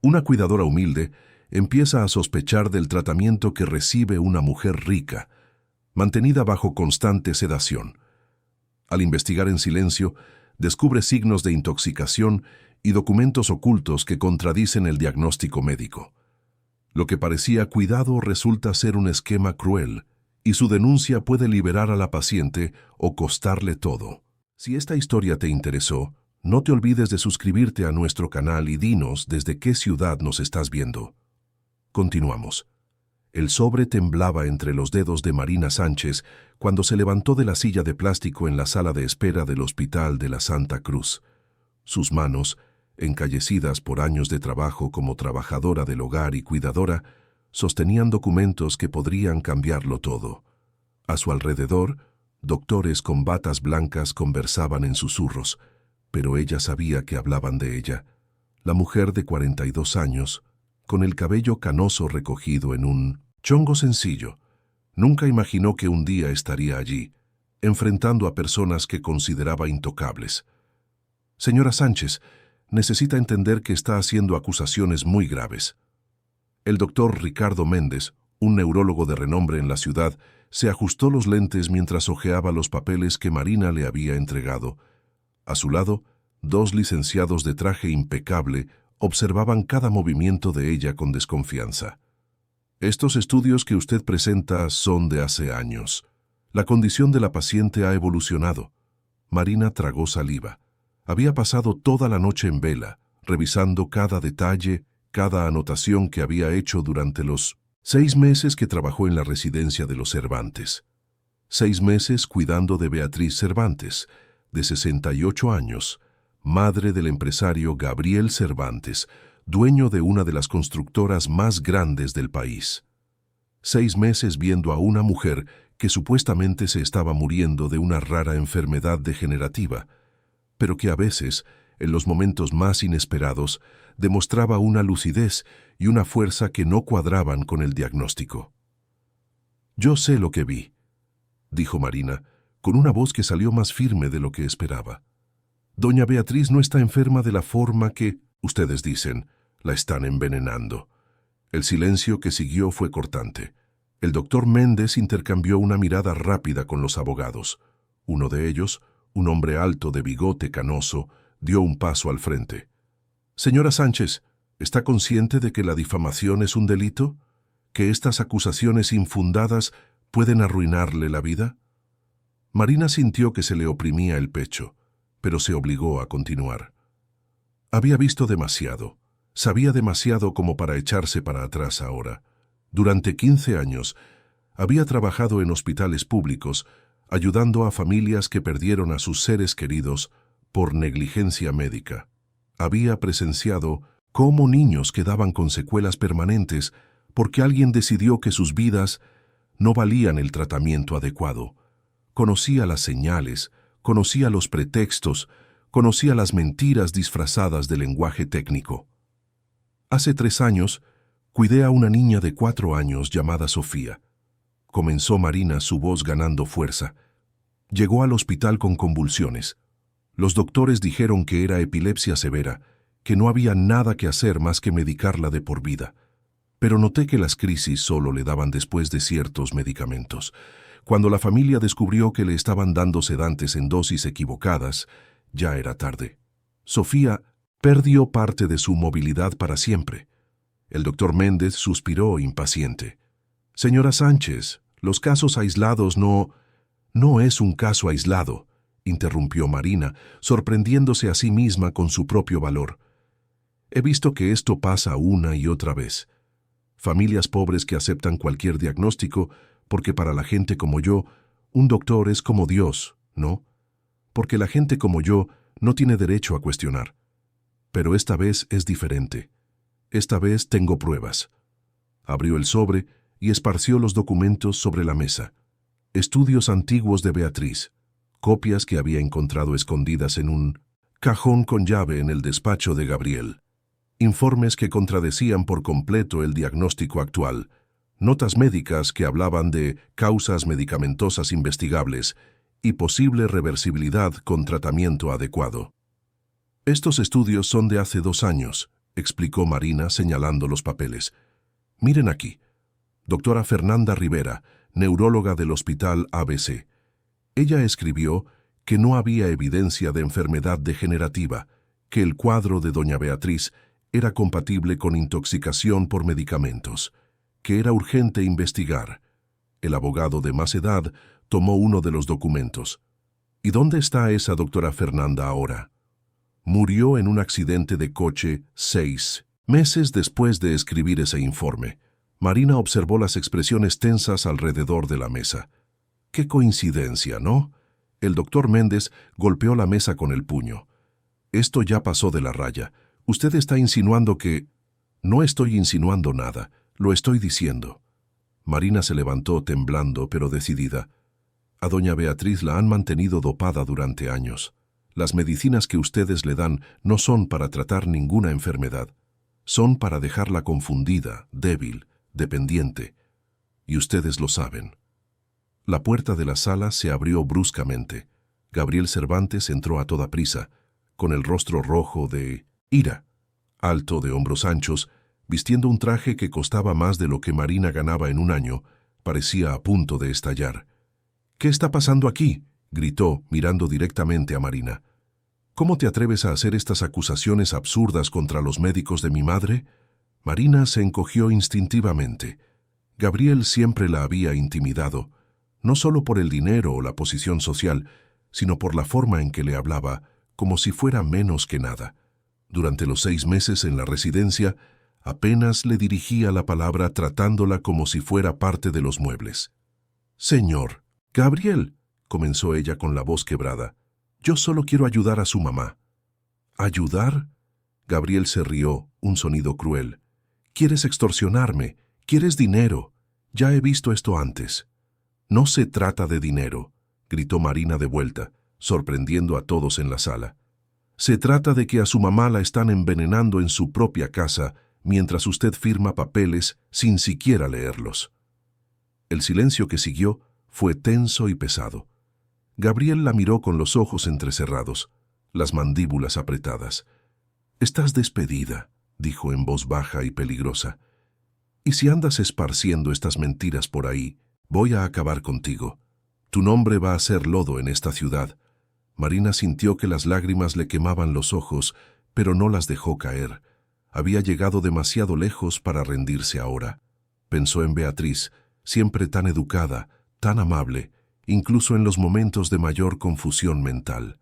Una cuidadora humilde empieza a sospechar del tratamiento que recibe una mujer rica, mantenida bajo constante sedación. Al investigar en silencio, descubre signos de intoxicación y documentos ocultos que contradicen el diagnóstico médico. Lo que parecía cuidado resulta ser un esquema cruel, y su denuncia puede liberar a la paciente o costarle todo. Si esta historia te interesó, no te olvides de suscribirte a nuestro canal y dinos desde qué ciudad nos estás viendo. Continuamos. El sobre temblaba entre los dedos de Marina Sánchez cuando se levantó de la silla de plástico en la sala de espera del Hospital de la Santa Cruz. Sus manos, encallecidas por años de trabajo como trabajadora del hogar y cuidadora, sostenían documentos que podrían cambiarlo todo. A su alrededor, doctores con batas blancas conversaban en susurros, pero ella sabía que hablaban de ella. La mujer de 42 años, con el cabello canoso recogido en un chongo sencillo, nunca imaginó que un día estaría allí, enfrentando a personas que consideraba intocables. Señora Sánchez, necesita entender que está haciendo acusaciones muy graves. El doctor Ricardo Méndez, un neurólogo de renombre en la ciudad, se ajustó los lentes mientras hojeaba los papeles que Marina le había entregado. A su lado, dos licenciados de traje impecable observaban cada movimiento de ella con desconfianza. Estos estudios que usted presenta son de hace años. La condición de la paciente ha evolucionado. Marina tragó saliva. Había pasado toda la noche en vela, revisando cada detalle, cada anotación que había hecho durante los 6 meses que trabajó en la residencia de los Cervantes. 6 meses cuidando de Beatriz Cervantes, de 68 años, madre del empresario Gabriel Cervantes, dueño de una de las constructoras más grandes del país. 6 meses viendo a una mujer que supuestamente se estaba muriendo de una rara enfermedad degenerativa, pero que a veces, en los momentos más inesperados, demostraba una lucidez y una fuerza que no cuadraban con el diagnóstico. «Yo sé lo que vi», dijo Marina, con una voz que salió más firme de lo que esperaba. «Doña Beatriz no está enferma de la forma que, ustedes dicen, la están envenenando». El silencio que siguió fue cortante. El doctor Méndez intercambió una mirada rápida con los abogados. Uno de ellos, un hombre alto de bigote canoso, dio un paso al frente. «Señora Sánchez, ¿está consciente de que la difamación es un delito? ¿Que estas acusaciones infundadas pueden arruinarle la vida?» Marina sintió que se le oprimía el pecho, pero se obligó a continuar. Había visto demasiado, sabía demasiado como para echarse para atrás ahora. Durante 15 años había trabajado en hospitales públicos, ayudando a familias que perdieron a sus seres queridos por negligencia médica. Había presenciado cómo niños quedaban con secuelas permanentes porque alguien decidió que sus vidas no valían el tratamiento adecuado. Conocía las señales, conocía los pretextos, conocía las mentiras disfrazadas de lenguaje técnico. Hace 3 años, cuidé a una niña de 4 años llamada Sofía. Comenzó Marina, su voz ganando fuerza. Llegó al hospital con convulsiones. Los doctores dijeron que era epilepsia severa, que no había nada que hacer más que medicarla de por vida. Pero noté que las crisis solo le daban después de ciertos medicamentos. Cuando la familia descubrió que le estaban dando sedantes en dosis equivocadas, ya era tarde. Sofía perdió parte de su movilidad para siempre. El doctor Méndez suspiró impaciente. «Señora Sánchez, los casos aislados no es un caso aislado», interrumpió Marina, sorprendiéndose a sí misma con su propio valor. «He visto que esto pasa una y otra vez. Familias pobres que aceptan cualquier diagnóstico porque para la gente como yo, un doctor es como Dios, ¿no? Porque la gente como yo no tiene derecho a cuestionar. Pero esta vez es diferente. Esta vez tengo pruebas». Abrió el sobre y esparció los documentos sobre la mesa. Estudios antiguos de Beatriz, copias que había encontrado escondidas en un cajón con llave en el despacho de Gabriel. Informes que contradecían por completo el diagnóstico actual. Notas médicas que hablaban de causas medicamentosas investigables y posible reversibilidad con tratamiento adecuado. «Estos estudios son de hace 2 años», explicó Marina señalando los papeles. Miren aquí. Doctora Fernanda Rivera, neuróloga del Hospital ABC. Ella escribió que no había evidencia de enfermedad degenerativa, que el cuadro de doña Beatriz era compatible con intoxicación por medicamentos, que era urgente investigar. El abogado de más edad tomó uno de los documentos. ¿Y dónde está esa doctora Fernanda ahora? Murió en un accidente de coche 6 meses después de escribir ese informe. Marina observó las expresiones tensas alrededor de la mesa. ¡Qué coincidencia!, ¿no? El doctor Méndez golpeó la mesa con el puño. Esto ya pasó de la raya. Usted está insinuando que... No estoy insinuando nada, lo estoy diciendo. Marina se levantó temblando, pero decidida. A doña Beatriz la han mantenido dopada durante años. Las medicinas que ustedes le dan no son para tratar ninguna enfermedad. Son para dejarla confundida, débil, dependiente. Y ustedes lo saben. La puerta de la sala se abrió bruscamente. Gabriel Cervantes entró a toda prisa, con el rostro rojo de ira, alto de hombros anchos, vistiendo un traje que costaba más de lo que Marina ganaba en un año, parecía a punto de estallar. «¿Qué está pasando aquí?», gritó, mirando directamente a Marina. «¿Cómo te atreves a hacer estas acusaciones absurdas contra los médicos de mi madre?». Marina se encogió instintivamente. Gabriel siempre la había intimidado, no solo por el dinero o la posición social, sino por la forma en que le hablaba, como si fuera menos que nada. Durante los 6 meses en la residencia, apenas le dirigía la palabra tratándola como si fuera parte de los muebles. «Señor, Gabriel», comenzó ella con la voz quebrada, «yo solo quiero ayudar a su mamá». «¿Ayudar?». Gabriel se rió, un sonido cruel. «¿Quieres extorsionarme? ¿Quieres dinero? Ya he visto esto antes». «No se trata de dinero», gritó Marina de vuelta, sorprendiendo a todos en la sala. «Se trata de que a su mamá la están envenenando en su propia casa mientras usted firma papeles sin siquiera leerlos». El silencio que siguió fue tenso y pesado. Gabriel la miró con los ojos entrecerrados, las mandíbulas apretadas. «Estás despedida», dijo en voz baja y peligrosa. «Y si andas esparciendo estas mentiras por ahí, voy a acabar contigo. Tu nombre va a ser lodo en esta ciudad». Marina sintió que las lágrimas le quemaban los ojos, pero no las dejó caer. Había llegado demasiado lejos para rendirse ahora. Pensó en Beatriz, siempre tan educada, tan amable, incluso en los momentos de mayor confusión mental.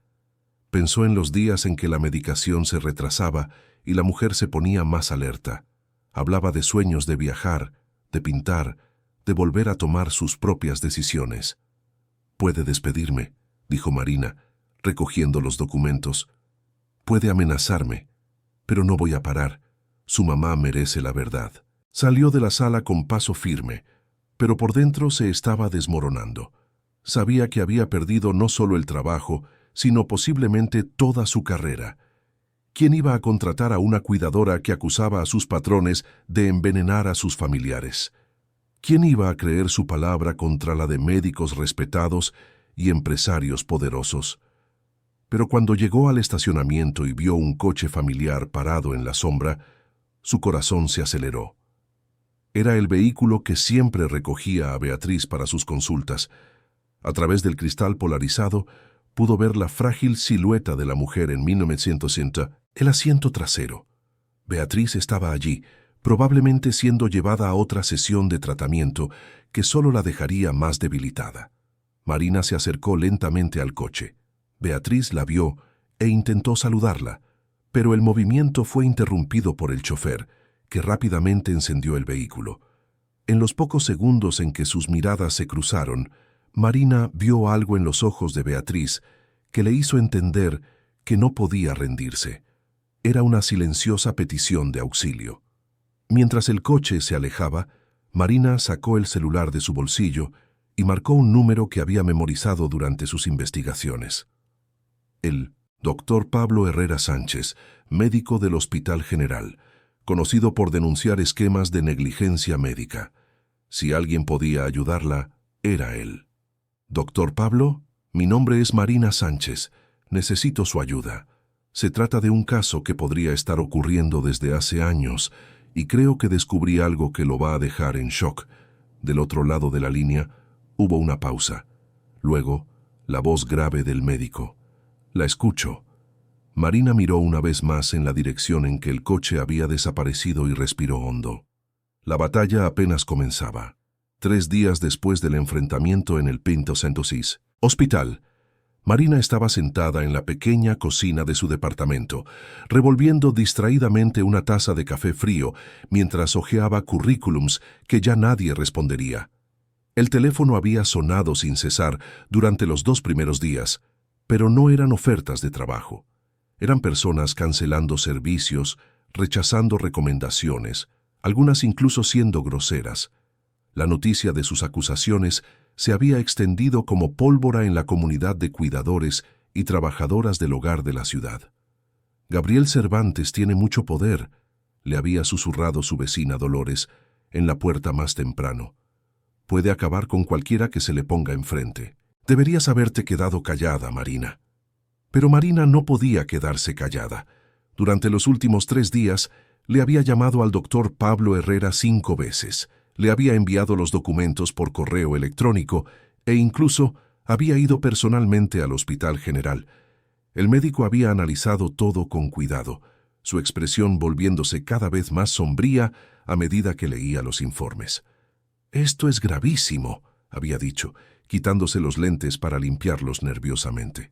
Pensó en los días en que la medicación se retrasaba y la mujer se ponía más alerta. Hablaba de sueños de viajar, de pintar, de volver a tomar sus propias decisiones. «Puede despedirme», dijo Marina, recogiendo los documentos. «Puede amenazarme, pero no voy a parar. Su mamá merece la verdad». Salió de la sala con paso firme, pero por dentro se estaba desmoronando. Sabía que había perdido no solo el trabajo, sino posiblemente toda su carrera. ¿Quién iba a contratar a una cuidadora que acusaba a sus patrones de envenenar a sus familiares? ¿Quién iba a creer su palabra contra la de médicos respetados y empresarios poderosos? Pero cuando llegó al estacionamiento y vio un coche familiar parado en la sombra, su corazón se aceleró. Era el vehículo que siempre recogía a Beatriz para sus consultas. A través del cristal polarizado, pudo ver la frágil silueta de la mujer en 1960, el asiento trasero. Beatriz estaba allí, probablemente siendo llevada a otra sesión de tratamiento que solo la dejaría más debilitada. Marina se acercó lentamente al coche. Beatriz la vio e intentó saludarla, pero el movimiento fue interrumpido por el chofer, que rápidamente encendió el vehículo. En los pocos segundos en que sus miradas se cruzaron, Marina vio algo en los ojos de Beatriz que le hizo entender que no podía rendirse. Era una silenciosa petición de auxilio. Mientras el coche se alejaba, Marina sacó el celular de su bolsillo y marcó un número que había memorizado durante sus investigaciones. El Dr. Pablo Herrera Sánchez, médico del Hospital General, conocido por denunciar esquemas de negligencia médica. Si alguien podía ayudarla, era él. «Doctor Pablo, mi nombre es Marina Sánchez. Necesito su ayuda. Se trata de un caso que podría estar ocurriendo desde hace años, y creo que descubrí algo que lo va a dejar en shock. Del otro lado de la línea hubo una pausa. Luego, la voz grave del médico. La escucho. Marina miró una vez más en la dirección en que el coche había desaparecido y respiró hondo. La batalla apenas comenzaba. 3 días después del enfrentamiento en el Pinto Centosis Hospital, Marina estaba sentada en la pequeña cocina de su departamento, revolviendo distraídamente una taza de café frío mientras hojeaba currículums que ya nadie respondería. El teléfono había sonado sin cesar durante los 2 primeros días, pero no eran ofertas de trabajo. Eran personas cancelando servicios, rechazando recomendaciones, algunas incluso siendo groseras. La noticia de sus acusaciones se había extendido como pólvora en la comunidad de cuidadores y trabajadoras del hogar de la ciudad. Gabriel Cervantes tiene mucho poder, le había susurrado su vecina Dolores en la puerta más temprano. Puede acabar con cualquiera que se le ponga enfrente. Deberías haberte quedado callada, Marina. Pero Marina no podía quedarse callada. Durante los últimos 3 días le había llamado al doctor Pablo Herrera 5 veces. Le había enviado los documentos por correo electrónico e incluso había ido personalmente al Hospital General. El médico había analizado todo con cuidado, su expresión volviéndose cada vez más sombría a medida que leía los informes. «Esto es gravísimo», había dicho, quitándose los lentes para limpiarlos nerviosamente.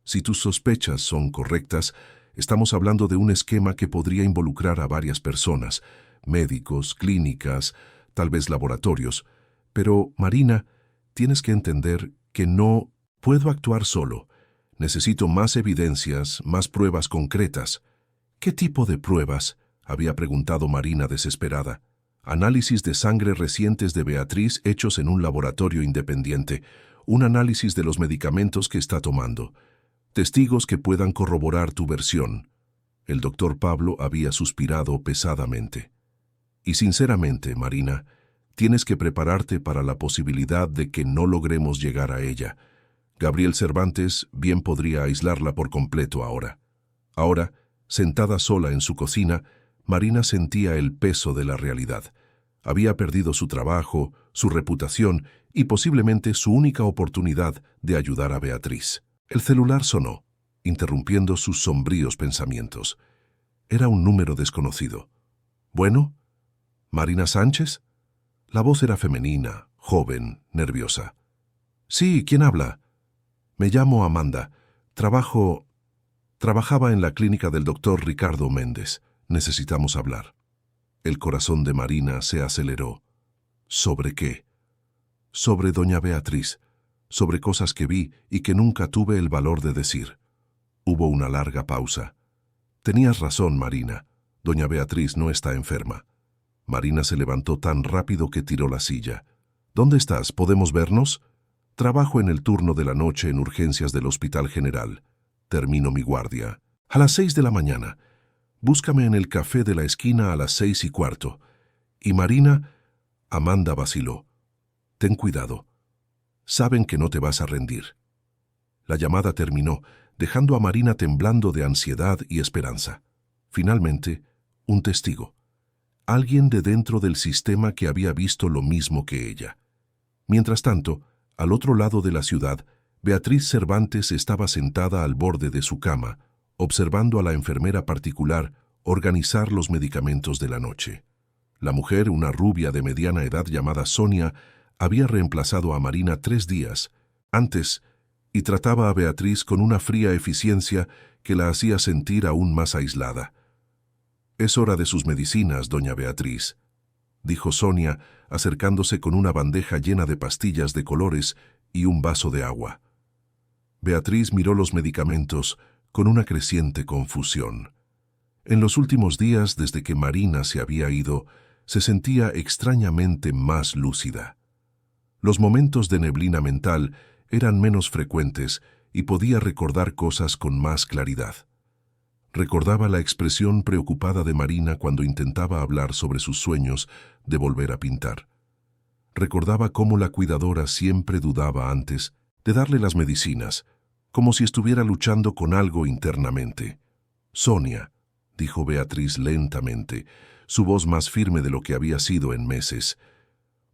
«Si tus sospechas son correctas, estamos hablando de un esquema que podría involucrar a varias personas, médicos, clínicas, tal vez laboratorios. Pero, Marina, tienes que entender que no puedo actuar solo. Necesito más evidencias, más pruebas concretas». «¿Qué tipo de pruebas?», había preguntado Marina desesperada. «Análisis de sangre recientes de Beatriz hechos en un laboratorio independiente, un análisis de los medicamentos que está tomando, testigos que puedan corroborar tu versión». El doctor Pablo había suspirado pesadamente. «Y sinceramente, Marina, tienes que prepararte para la posibilidad de que no logremos llegar a ella. Gabriel Cervantes bien podría aislarla por completo ahora». Ahora, sentada sola en su cocina, Marina sentía el peso de la realidad. Había perdido su trabajo, su reputación y posiblemente su única oportunidad de ayudar a Beatriz. El celular sonó, interrumpiendo sus sombríos pensamientos. Era un número desconocido. «¿Bueno? ¿Marina Sánchez?». La voz era femenina, joven, nerviosa. «Sí, ¿quién habla?». «Me llamo Amanda. Trabajaba en la clínica del doctor Ricardo Méndez. Necesitamos hablar». El corazón de Marina se aceleró. «¿Sobre qué?». «Sobre doña Beatriz, sobre cosas que vi y que nunca tuve el valor de decir». Hubo una larga pausa. «Tenías razón, Marina. Doña Beatriz no está enferma». Marina se levantó tan rápido que tiró la silla. «¿Dónde estás? ¿Podemos vernos?». «Trabajo en el turno de la noche en urgencias del Hospital General. Termino mi guardia a las 6 de la mañana. Búscame en el café de la esquina a las 6:15. Y Marina...». Amanda vaciló. «Ten cuidado. Saben que no te vas a rendir». La llamada terminó, dejando a Marina temblando de ansiedad y esperanza. Finalmente, un testigo. Alguien de dentro del sistema que había visto lo mismo que ella. Mientras tanto, al otro lado de la ciudad, Beatriz Cervantes estaba sentada al borde de su cama, observando a la enfermera particular organizar los medicamentos de la noche. La mujer, una rubia de mediana edad llamada Sonia, había reemplazado a Marina 3 días antes y trataba a Beatriz con una fría eficiencia que la hacía sentir aún más aislada. «Es hora de sus medicinas, doña Beatriz», dijo Sonia, acercándose con una bandeja llena de pastillas de colores y un vaso de agua. Beatriz miró los medicamentos con una creciente confusión. En los últimos días, desde que Marina se había ido, se sentía extrañamente más lúcida. Los momentos de neblina mental eran menos frecuentes y podía recordar cosas con más claridad. Recordaba la expresión preocupada de Marina cuando intentaba hablar sobre sus sueños de volver a pintar. Recordaba cómo la cuidadora siempre dudaba antes de darle las medicinas, como si estuviera luchando con algo internamente. Sonia, dijo Beatriz lentamente, su voz más firme de lo que había sido en meses.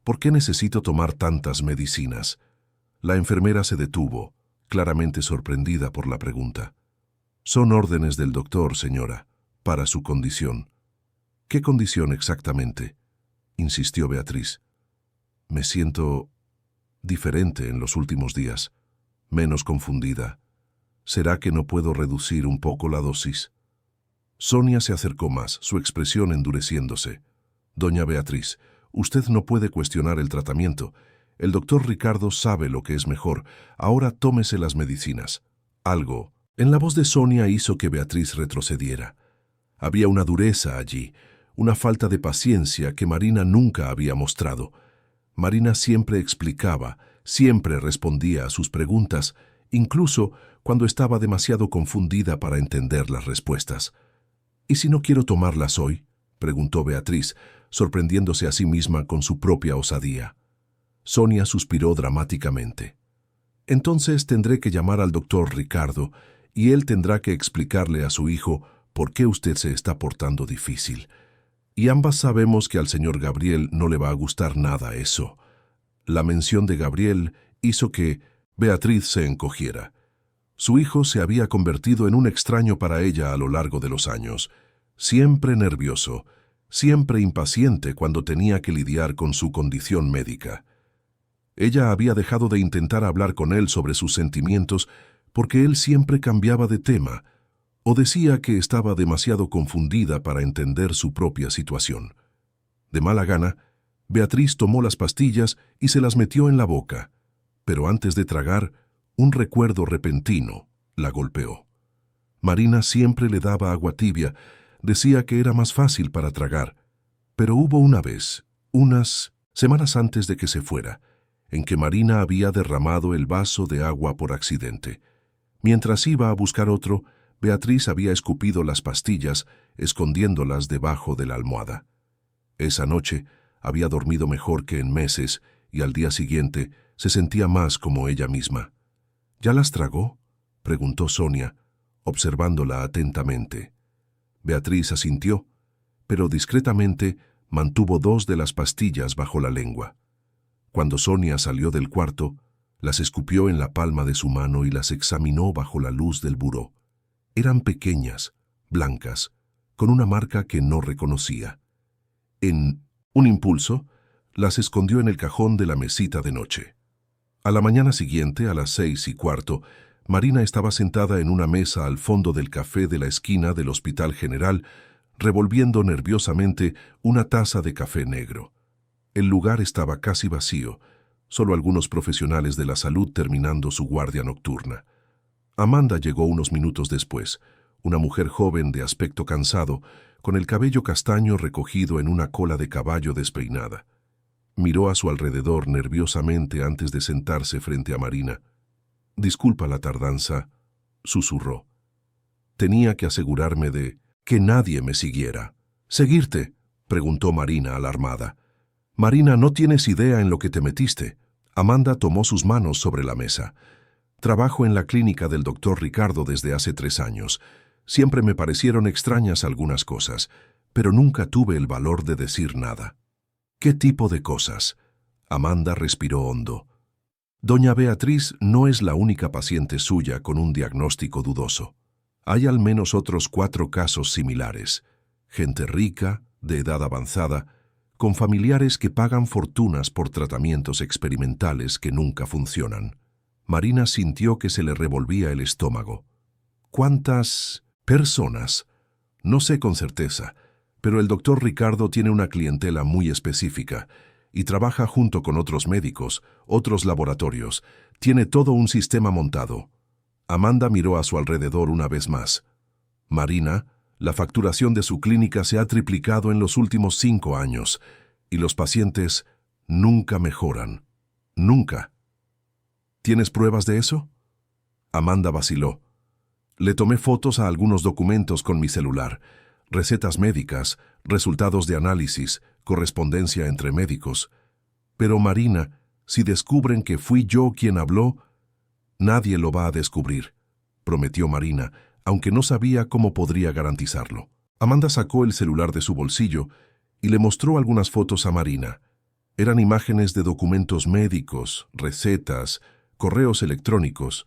¿Por qué necesito tomar tantas medicinas? La enfermera se detuvo, claramente sorprendida por la pregunta. Son órdenes del doctor, señora, para su condición. ¿Qué condición exactamente?, insistió Beatriz. Me siento diferente en los últimos días, menos confundida. ¿Será que no puedo reducir un poco la dosis? Sonia se acercó más, su expresión endureciéndose. Doña Beatriz, usted no puede cuestionar el tratamiento. El doctor Ricardo sabe lo que es mejor. Ahora tómese las medicinas. Algo en la voz de Sonia hizo que Beatriz retrocediera. Había una dureza allí, una falta de paciencia que Marina nunca había mostrado. Marina siempre explicaba, siempre respondía a sus preguntas, incluso cuando estaba demasiado confundida para entender las respuestas. ¿Y si no quiero tomarlas hoy?, preguntó Beatriz, sorprendiéndose a sí misma con su propia osadía. Sonia suspiró dramáticamente. Entonces tendré que llamar al doctor Ricardo y él tendrá que explicarle a su hijo por qué usted se está portando difícil. Y ambas sabemos que al señor Gabriel no le va a gustar nada eso. La mención de Gabriel hizo que Beatriz se encogiera. Su hijo se había convertido en un extraño para ella a lo largo de los años, siempre nervioso, siempre impaciente cuando tenía que lidiar con su condición médica. Ella había dejado de intentar hablar con él sobre sus sentimientos porque él siempre cambiaba de tema o decía que estaba demasiado confundida para entender su propia situación. De mala gana, Beatriz tomó las pastillas y se las metió en la boca, pero antes de tragar, un recuerdo repentino la golpeó. Marina siempre le daba agua tibia, decía que era más fácil para tragar, pero hubo una vez, unas semanas antes de que se fuera, en que Marina había derramado el vaso de agua por accidente. Mientras iba a buscar otro, Beatriz había escupido las pastillas, escondiéndolas debajo de la almohada. Esa noche había dormido mejor que en meses y al día siguiente se sentía más como ella misma. ¿Ya las tragó?, preguntó Sonia, observándola atentamente. Beatriz asintió, pero discretamente mantuvo 2 de las pastillas bajo la lengua. Cuando Sonia salió del cuarto, las escupió en la palma de su mano y las examinó bajo la luz del buró. Eran pequeñas, blancas, con una marca que no reconocía. En un impulso, las escondió en el cajón de la mesita de noche. A la mañana siguiente, a las 6:15, Marina estaba sentada en una mesa al fondo del café de la esquina del Hospital General, revolviendo nerviosamente una taza de café negro. El lugar estaba casi vacío, solo algunos profesionales de la salud terminando su guardia nocturna. Amanda llegó unos minutos después, una mujer joven de aspecto cansado, con el cabello castaño recogido en una cola de caballo despeinada. Miró a su alrededor nerviosamente antes de sentarse frente a Marina. «Disculpa la tardanza», susurró. «Tenía que asegurarme de que nadie me siguiera». «¿Seguirte?», preguntó Marina alarmada. «Marina, no tienes idea en lo que te metiste». Amanda tomó sus manos sobre la mesa. «Trabajo en la clínica del doctor Ricardo desde hace 3 años. Siempre me parecieron extrañas algunas cosas, pero nunca tuve el valor de decir nada». «¿Qué tipo de cosas?». Amanda respiró hondo. «Doña Beatriz no es la única paciente suya con un diagnóstico dudoso. Hay al menos otros 4 casos similares. Gente rica, de edad avanzada, con familiares que pagan fortunas por tratamientos experimentales que nunca funcionan». Marina sintió que se le revolvía el estómago. «¿Cuántas personas?». «No sé con certeza, pero el doctor Ricardo tiene una clientela muy específica y trabaja junto con otros médicos, otros laboratorios. Tiene todo un sistema montado». Amanda miró a su alrededor una vez más. «Marina, la facturación de su clínica se ha triplicado en los últimos 5 años y los pacientes nunca mejoran. Nunca». «¿Tienes pruebas de eso?». Amanda vaciló. «Le tomé fotos a algunos documentos con mi celular, recetas médicas, resultados de análisis, correspondencia entre médicos. Pero Marina, si descubren que fui yo quien habló...». «Nadie lo va a descubrir», prometió Marina, aunque no sabía cómo podría garantizarlo. Amanda sacó el celular de su bolsillo y le mostró algunas fotos a Marina. Eran imágenes de documentos médicos, recetas, correos electrónicos.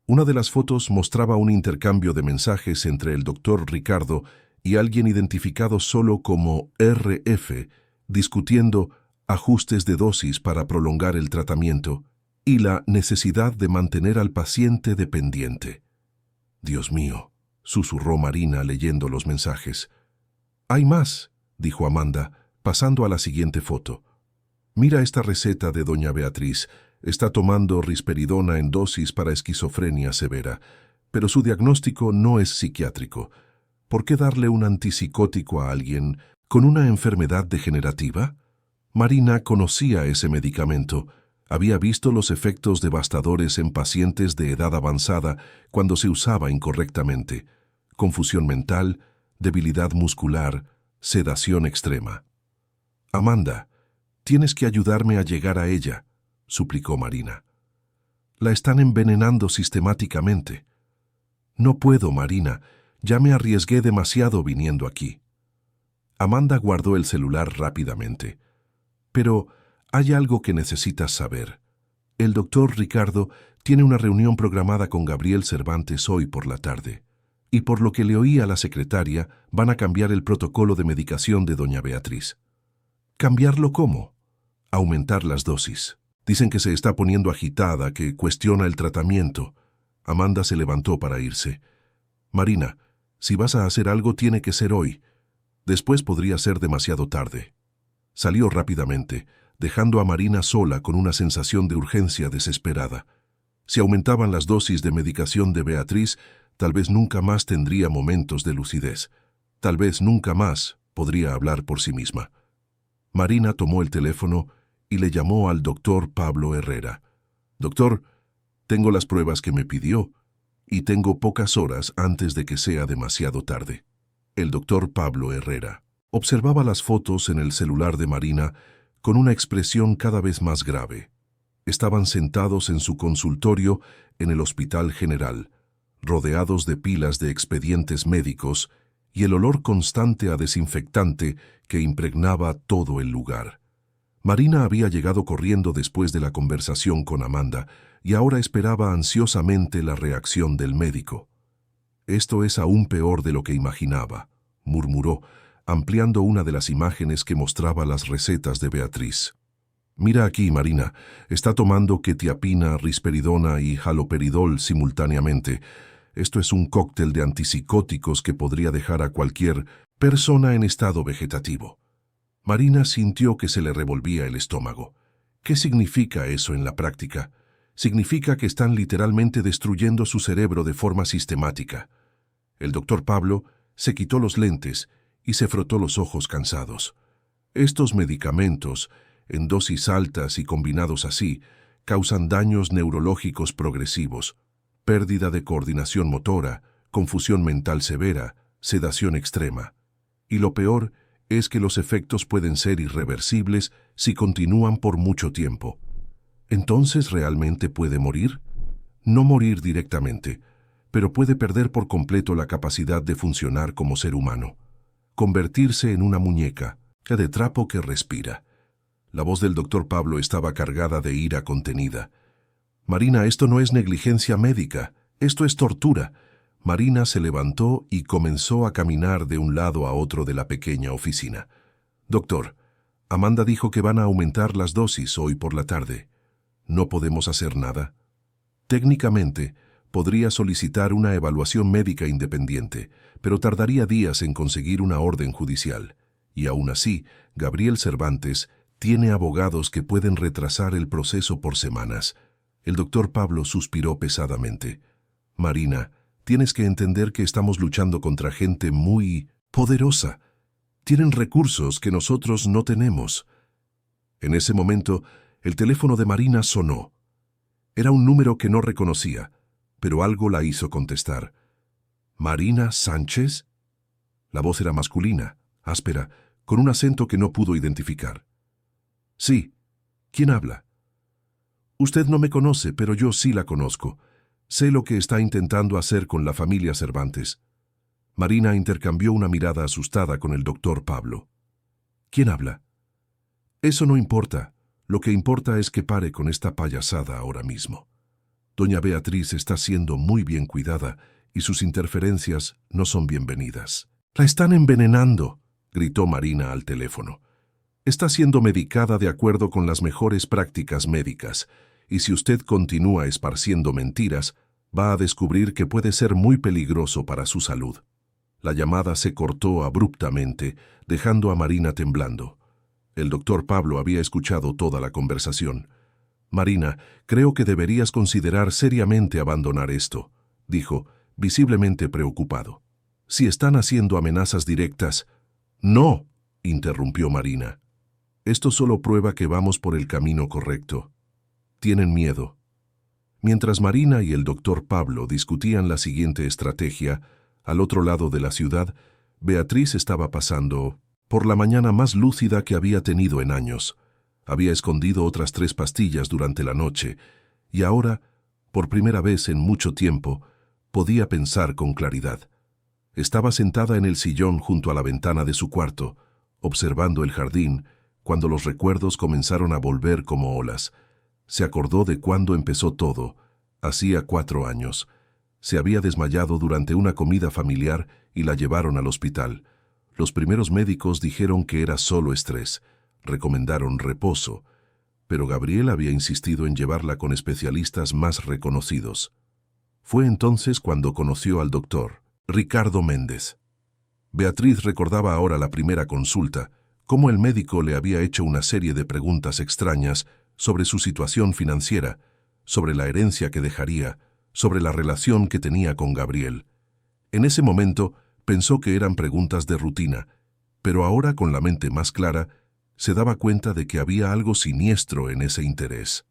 Una de las fotos mostraba un intercambio de mensajes entre el doctor Ricardo y alguien identificado solo como RF, discutiendo ajustes de dosis para prolongar el tratamiento y la necesidad de mantener al paciente dependiente. «Dios mío», susurró Marina leyendo los mensajes. «Hay más», dijo Amanda, pasando a la siguiente foto. «Mira esta receta de doña Beatriz. Está tomando risperidona en dosis para esquizofrenia severa, pero su diagnóstico no es psiquiátrico. ¿Por qué darle un antipsicótico a alguien con una enfermedad degenerativa?» Marina conocía ese medicamento. Había visto los efectos devastadores en pacientes de edad avanzada cuando se usaba incorrectamente. Confusión mental, debilidad muscular, sedación extrema. «Amanda, tienes que ayudarme a llegar a ella», suplicó Marina. «La están envenenando sistemáticamente». «No puedo, Marina. Ya me arriesgué demasiado viniendo aquí». Amanda guardó el celular rápidamente. «Pero hay algo que necesitas saber. El doctor Ricardo tiene una reunión programada con Gabriel Cervantes hoy por la tarde. Y por lo que le oí a la secretaria, van a cambiar el protocolo de medicación de doña Beatriz». «¿Cambiarlo cómo?» «Aumentar las dosis. Dicen que se está poniendo agitada, que cuestiona el tratamiento». Amanda se levantó para irse. «Marina, si vas a hacer algo tiene que ser hoy. Después podría ser demasiado tarde». Salió rápidamente, dejando a Marina sola con una sensación de urgencia desesperada. Si aumentaban las dosis de medicación de Beatriz, tal vez nunca más tendría momentos de lucidez. Tal vez nunca más podría hablar por sí misma. Marina tomó el teléfono y le llamó al doctor Pablo Herrera. «Doctor, tengo las pruebas que me pidió y tengo pocas horas antes de que sea demasiado tarde». El doctor Pablo Herrera observaba las fotos en el celular de Marina con una expresión cada vez más grave. Estaban sentados en su consultorio en el Hospital General, rodeados de pilas de expedientes médicos y el olor constante a desinfectante que impregnaba todo el lugar. Marina había llegado corriendo después de la conversación con Amanda y ahora esperaba ansiosamente la reacción del médico. «Esto es aún peor de lo que imaginaba», murmuró, ampliando una de las imágenes que mostraba las recetas de Beatriz. «Mira aquí, Marina, está tomando quetiapina, risperidona y haloperidol simultáneamente. Esto es un cóctel de antipsicóticos que podría dejar a cualquier persona en estado vegetativo». Marina sintió que se le revolvía el estómago. ¿Qué significa eso en la práctica? Significa que están literalmente destruyendo su cerebro de forma sistemática. El doctor Pablo se quitó los lentes y se frotó los ojos cansados. Estos medicamentos, en dosis altas y combinados así, causan daños neurológicos progresivos, pérdida de coordinación motora, confusión mental severa, sedación extrema. Y lo peor es que los efectos pueden ser irreversibles si continúan por mucho tiempo. ¿Entonces realmente puede morir? No morir directamente, pero puede perder por completo la capacidad de funcionar como ser humano. Convertirse en una muñeca, de trapo que respira. La voz del doctor Pablo estaba cargada de ira contenida. «Marina, esto no es negligencia médica, esto es tortura». Marina se levantó y comenzó a caminar de un lado a otro de la pequeña oficina. «Doctor, Amanda dijo que van a aumentar las dosis hoy por la tarde. ¿No podemos hacer nada?» «Técnicamente, podría solicitar una evaluación médica independiente, pero tardaría días en conseguir una orden judicial. Y aún así, Gabriel Cervantes tiene abogados que pueden retrasar el proceso por semanas». El doctor Pablo suspiró pesadamente. «Marina, tienes que entender que estamos luchando contra gente muy poderosa. Tienen recursos que nosotros no tenemos». En ese momento, el teléfono de Marina sonó. Era un número que no reconocía, pero algo la hizo contestar. «¿Marina Sánchez?» La voz era masculina, áspera, con un acento que no pudo identificar. «Sí. ¿Quién habla?» «Usted no me conoce, pero yo sí la conozco. Sé lo que está intentando hacer con la familia Cervantes. Marina intercambió una mirada asustada con el doctor Pablo. ¿Quién habla? Eso no importa. Lo que importa es que pare con esta payasada ahora mismo. Doña Beatriz está siendo muy bien cuidada y sus interferencias no son bienvenidas. «¡La están envenenando!», gritó Marina al teléfono. «Está siendo medicada de acuerdo con las mejores prácticas médicas, y si usted continúa esparciendo mentiras, va a descubrir que puede ser muy peligroso para su salud». La llamada se cortó abruptamente, dejando a Marina temblando. El doctor Pablo había escuchado toda la conversación. «Marina, creo que deberías considerar seriamente abandonar esto», dijo, visiblemente preocupado. «Si están haciendo amenazas directas». «No», interrumpió Marina. «Esto solo prueba que vamos por el camino correcto. Tienen miedo». Mientras Marina y el doctor Pablo discutían la siguiente estrategia, al otro lado de la ciudad, Beatriz estaba pasando por la mañana más lúcida que había tenido en años. Había escondido otras 3 pastillas durante la noche, y ahora, por primera vez en mucho tiempo, podía pensar con claridad. Estaba sentada en el sillón junto a la ventana de su cuarto, observando el jardín, cuando los recuerdos comenzaron a volver como olas. Se acordó de cuándo empezó todo. Hacía 4 años. Se había desmayado durante una comida familiar y la llevaron al hospital. Los primeros médicos dijeron que era solo estrés. Recomendaron reposo, pero Gabriel había insistido en llevarla con especialistas más reconocidos. Fue entonces cuando conoció al doctor Ricardo Méndez. Beatriz recordaba ahora la primera consulta, cómo el médico le había hecho una serie de preguntas extrañas sobre su situación financiera, sobre la herencia que dejaría, sobre la relación que tenía con Gabriel. En ese momento pensó que eran preguntas de rutina, pero ahora, con la mente más clara, se daba cuenta de que había algo siniestro en ese interés.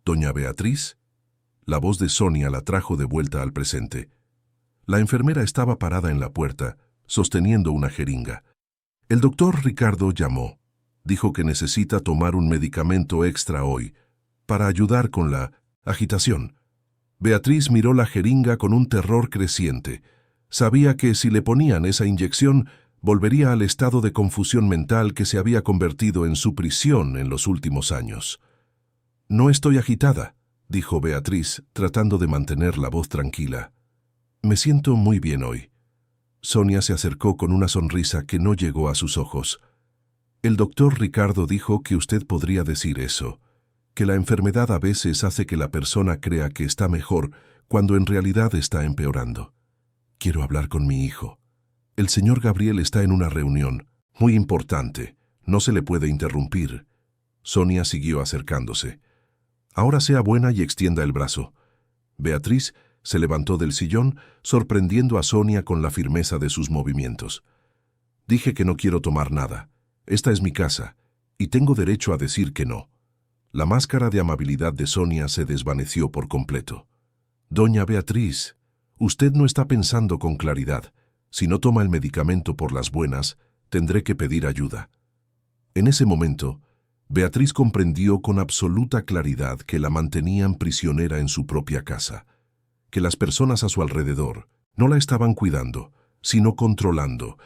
«¿Doña Beatriz?». La voz de Sonia la trajo de vuelta al presente. La enfermera estaba parada en la puerta, sosteniendo una jeringa. «El doctor Ricardo llamó. Dijo que necesita tomar un medicamento extra hoy, para ayudar con la agitación». Beatriz miró la jeringa con un terror creciente. Sabía que si le ponían esa inyección, volvería al estado de confusión mental que se había convertido en su prisión en los últimos años. «No estoy agitada», dijo Beatriz, tratando de mantener la voz tranquila. «Me siento muy bien hoy». Sonia se acercó con una sonrisa que no llegó a sus ojos. «El doctor Ricardo dijo que usted podría decir eso, que la enfermedad a veces hace que la persona crea que está mejor cuando en realidad está empeorando. Quiero hablar con mi hijo. El señor Gabriel está en una reunión muy importante. No se le puede interrumpir». Sonia siguió acercándose. «Ahora sea buena y extienda el brazo». Beatriz se levantó del sillón, sorprendiendo a Sonia con la firmeza de sus movimientos. «Dije que no quiero tomar nada. Esta es mi casa, y tengo derecho a decir que no». La máscara de amabilidad de Sonia se desvaneció por completo. «Doña Beatriz, usted no está pensando con claridad. Si no toma el medicamento por las buenas, tendré que pedir ayuda». En ese momento, Beatriz comprendió con absoluta claridad que la mantenían prisionera en su propia casa, que las personas a su alrededor no la estaban cuidando, sino controlando,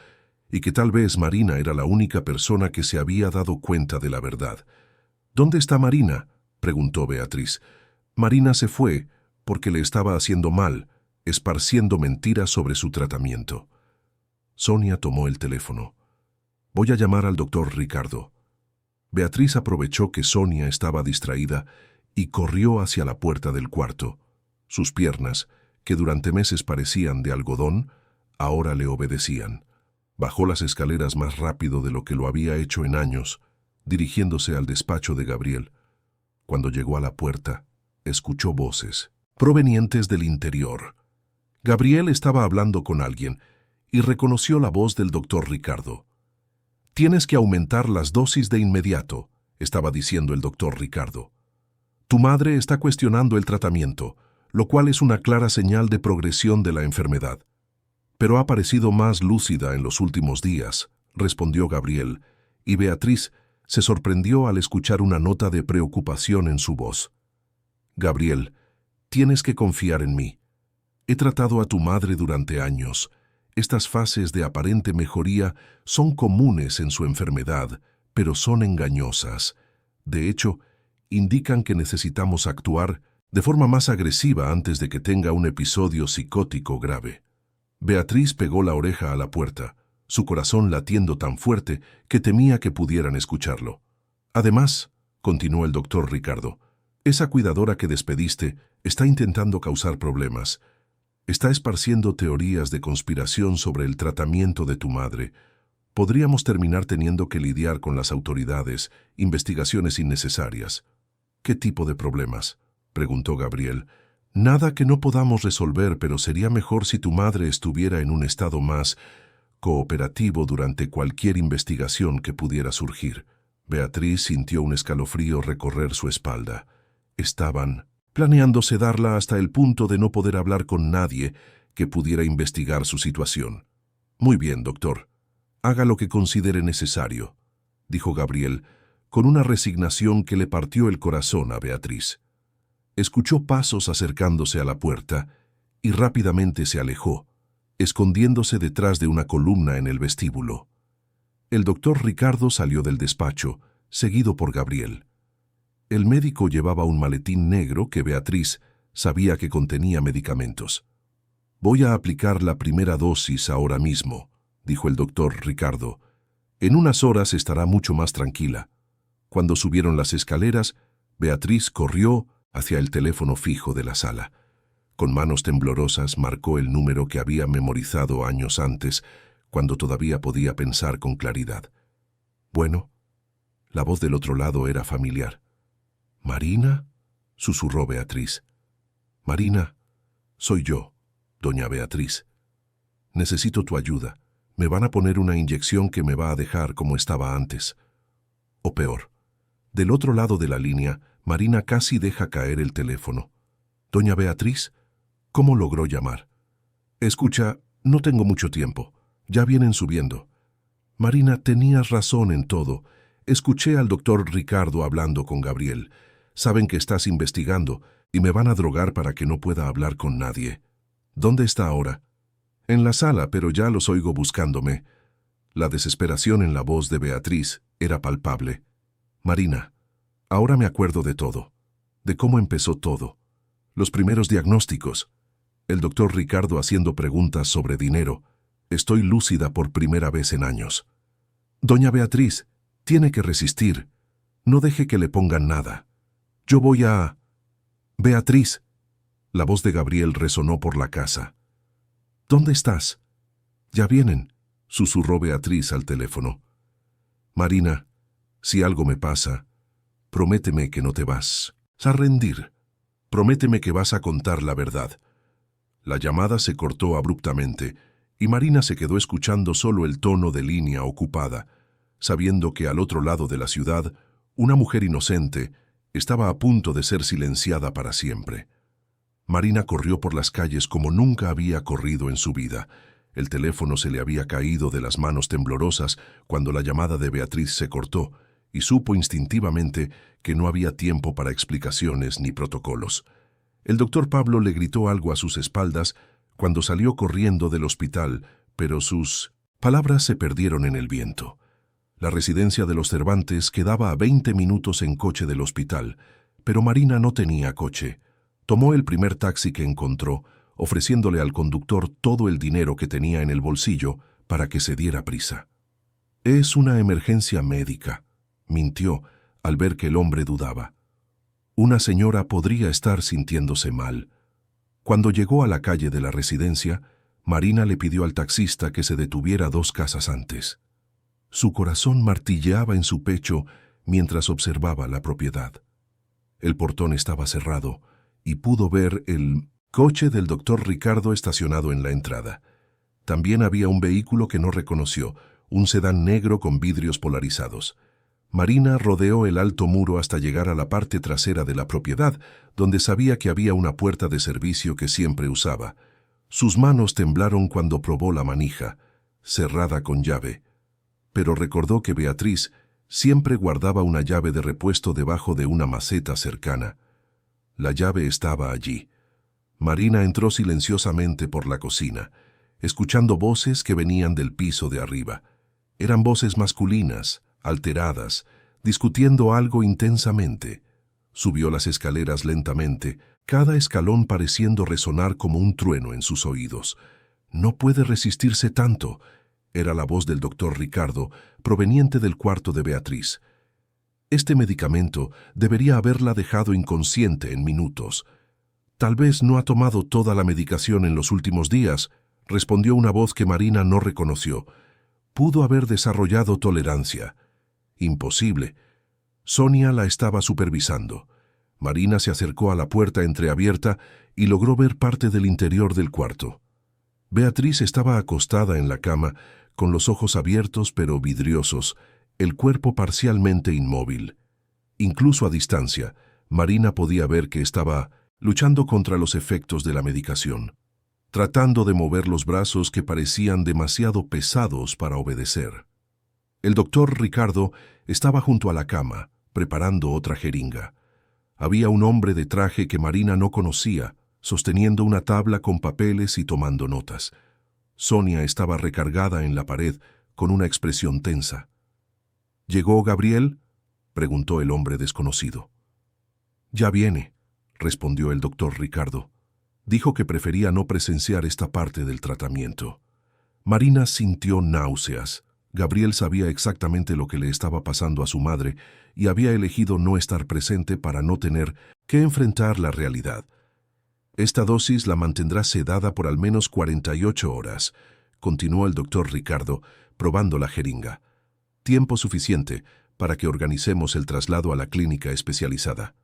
y que tal vez Marina era la única persona que se había dado cuenta de la verdad. «¿Dónde está Marina?», preguntó Beatriz. «Marina se fue porque le estaba haciendo mal, esparciendo mentiras sobre su tratamiento». Sonia tomó el teléfono. «Voy a llamar al doctor Ricardo». Beatriz aprovechó que Sonia estaba distraída y corrió hacia la puerta del cuarto. Sus piernas, que durante meses parecían de algodón, ahora le obedecían. Bajó las escaleras más rápido de lo que lo había hecho en años, dirigiéndose al despacho de Gabriel. Cuando llegó a la puerta, escuchó voces, provenientes del interior. Gabriel estaba hablando con alguien y reconoció la voz del doctor Ricardo. «Tienes que aumentar las dosis de inmediato», estaba diciendo el doctor Ricardo. «Tu madre está cuestionando el tratamiento, lo cual es una clara señal de progresión de la enfermedad». «Pero ha parecido más lúcida en los últimos días», respondió Gabriel, y Beatriz se sorprendió al escuchar una nota de preocupación en su voz. «Gabriel, Tienes que confiar en mí. He tratado a tu madre durante años. Estas fases de aparente mejoría son comunes en su enfermedad, pero son engañosas. De hecho, indican que necesitamos actuar de forma más agresiva antes de que tenga un episodio psicótico grave. Beatriz pegó la oreja a la puerta, su corazón latiendo tan fuerte que temía que pudieran escucharlo. Además, continuó el doctor Ricardo, esa cuidadora que despediste está intentando causar problemas. Está esparciendo teorías de conspiración sobre el tratamiento de tu madre. Podríamos terminar teniendo que lidiar con las autoridades, investigaciones innecesarias. ¿Qué tipo de problemas?, preguntó Gabriel. Nada que no podamos resolver, pero sería mejor si tu madre estuviera en un estado más cooperativo durante cualquier investigación que pudiera surgir. Beatriz sintió un escalofrío recorrer su espalda. Estaban planeando sedarla hasta el punto de no poder hablar con nadie que pudiera investigar su situación. Muy bien, doctor. Haga lo que considere necesario, dijo Gabriel, con una resignación que le partió el corazón a Beatriz. Escuchó pasos acercándose a la puerta y rápidamente se alejó, escondiéndose detrás de una columna en el vestíbulo. El doctor Ricardo salió del despacho, seguido por Gabriel. El médico llevaba un maletín negro que Beatriz sabía que contenía medicamentos. «Voy a aplicar la primera dosis ahora mismo», dijo el doctor Ricardo. «En unas horas estará mucho más tranquila». Cuando subieron las escaleras, Beatriz corrió hacia el teléfono fijo de la sala. Con manos temblorosas marcó el número que había memorizado años antes, cuando todavía podía pensar con claridad. Bueno, la voz del otro lado era familiar. «¿Marina?», susurró Beatriz. «Marina, soy yo, doña Beatriz. Necesito tu ayuda. Me van a poner una inyección que me va a dejar como estaba antes. O peor». Del otro lado de la línea, Marina casi deja caer el teléfono. «Doña Beatriz, ¿cómo logró llamar?» «Escucha, no tengo mucho tiempo. Ya vienen subiendo». «Marina, tenías razón en todo. Escuché al doctor Ricardo hablando con Gabriel. Saben que estás investigando y me van a drogar para que no pueda hablar con nadie». «¿Dónde está ahora?» «En la sala, pero ya los oigo buscándome». La desesperación en la voz de Beatriz era palpable. «Marina, ahora me acuerdo de todo, de cómo empezó todo. Los primeros diagnósticos. El doctor Ricardo haciendo preguntas sobre dinero. Estoy lúcida por primera vez en años. Doña Beatriz, tiene que resistir. No deje que le pongan nada. Yo voy a... Beatriz». La voz de Gabriel resonó por la casa. «¿Dónde estás?» «Ya vienen», susurró Beatriz al teléfono. «Marina, si algo me pasa, prométeme que no te vas a rendir. Prométeme que vas a contar la verdad». La llamada se cortó abruptamente y Marina se quedó escuchando solo el tono de línea ocupada, sabiendo que al otro lado de la ciudad, una mujer inocente estaba a punto de ser silenciada para siempre. Marina corrió por las calles como nunca había corrido en su vida. El teléfono se le había caído de las manos temblorosas cuando la llamada de Beatriz se cortó, y supo instintivamente que no había tiempo para explicaciones ni protocolos. El doctor Pablo le gritó algo a sus espaldas cuando salió corriendo del hospital, pero sus palabras se perdieron en el viento. La residencia de los Cervantes quedaba a 20 minutos en coche del hospital, pero Marina no tenía coche. Tomó el primer taxi que encontró, ofreciéndole al conductor todo el dinero que tenía en el bolsillo para que se diera prisa. «Es una emergencia médica», mintió al ver que el hombre dudaba. Una señora podría estar sintiéndose mal. Cuando llegó a la calle de la residencia, Marina le pidió al taxista que se detuviera 2 casas antes. Su corazón martilleaba en su pecho mientras observaba la propiedad. El portón estaba cerrado y pudo ver el coche del doctor Ricardo estacionado en la entrada. También había un vehículo que no reconoció, un sedán negro con vidrios polarizados. Marina rodeó el alto muro hasta llegar a la parte trasera de la propiedad, donde sabía que había una puerta de servicio que siempre usaba. Sus manos temblaron cuando probó la manija, cerrada con llave. Pero recordó que Beatriz siempre guardaba una llave de repuesto debajo de una maceta cercana. La llave estaba allí, Marina entró silenciosamente por la cocina, escuchando voces que venían del piso de arriba. Eran voces masculinas, alteradas, discutiendo algo intensamente. Subió las escaleras lentamente, cada escalón pareciendo resonar como un trueno en sus oídos. «No puede resistirse tanto», era la voz del doctor Ricardo, proveniente del cuarto de Beatriz. Este medicamento debería haberla dejado inconsciente en minutos. «Tal vez no ha tomado toda la medicación en los últimos días», respondió una voz que Marina no reconoció. «Pudo haber desarrollado tolerancia». «Imposible». Sonia la estaba supervisando. Marina se acercó a la puerta entreabierta y logró ver parte del interior del cuarto. Beatriz estaba acostada en la cama, con los ojos abiertos pero vidriosos, el cuerpo parcialmente inmóvil. Incluso a distancia, Marina podía ver que estaba luchando contra los efectos de la medicación, tratando de mover los brazos que parecían demasiado pesados para obedecer. El doctor Ricardo estaba junto a la cama, preparando otra jeringa. Había un hombre de traje que Marina no conocía, sosteniendo una tabla con papeles y tomando notas. Sonia estaba recargada en la pared, con una expresión tensa. «¿Llegó Gabriel?», preguntó el hombre desconocido. «Ya viene», respondió el doctor Ricardo. Dijo que prefería no presenciar esta parte del tratamiento. Marina sintió náuseas. Gabriel sabía exactamente lo que le estaba pasando a su madre y había elegido no estar presente para no tener que enfrentar la realidad. «Esta dosis la mantendrá sedada por al menos 48 horas», continuó el doctor Ricardo, probando la jeringa. «Tiempo suficiente para que organicemos el traslado a la clínica especializada».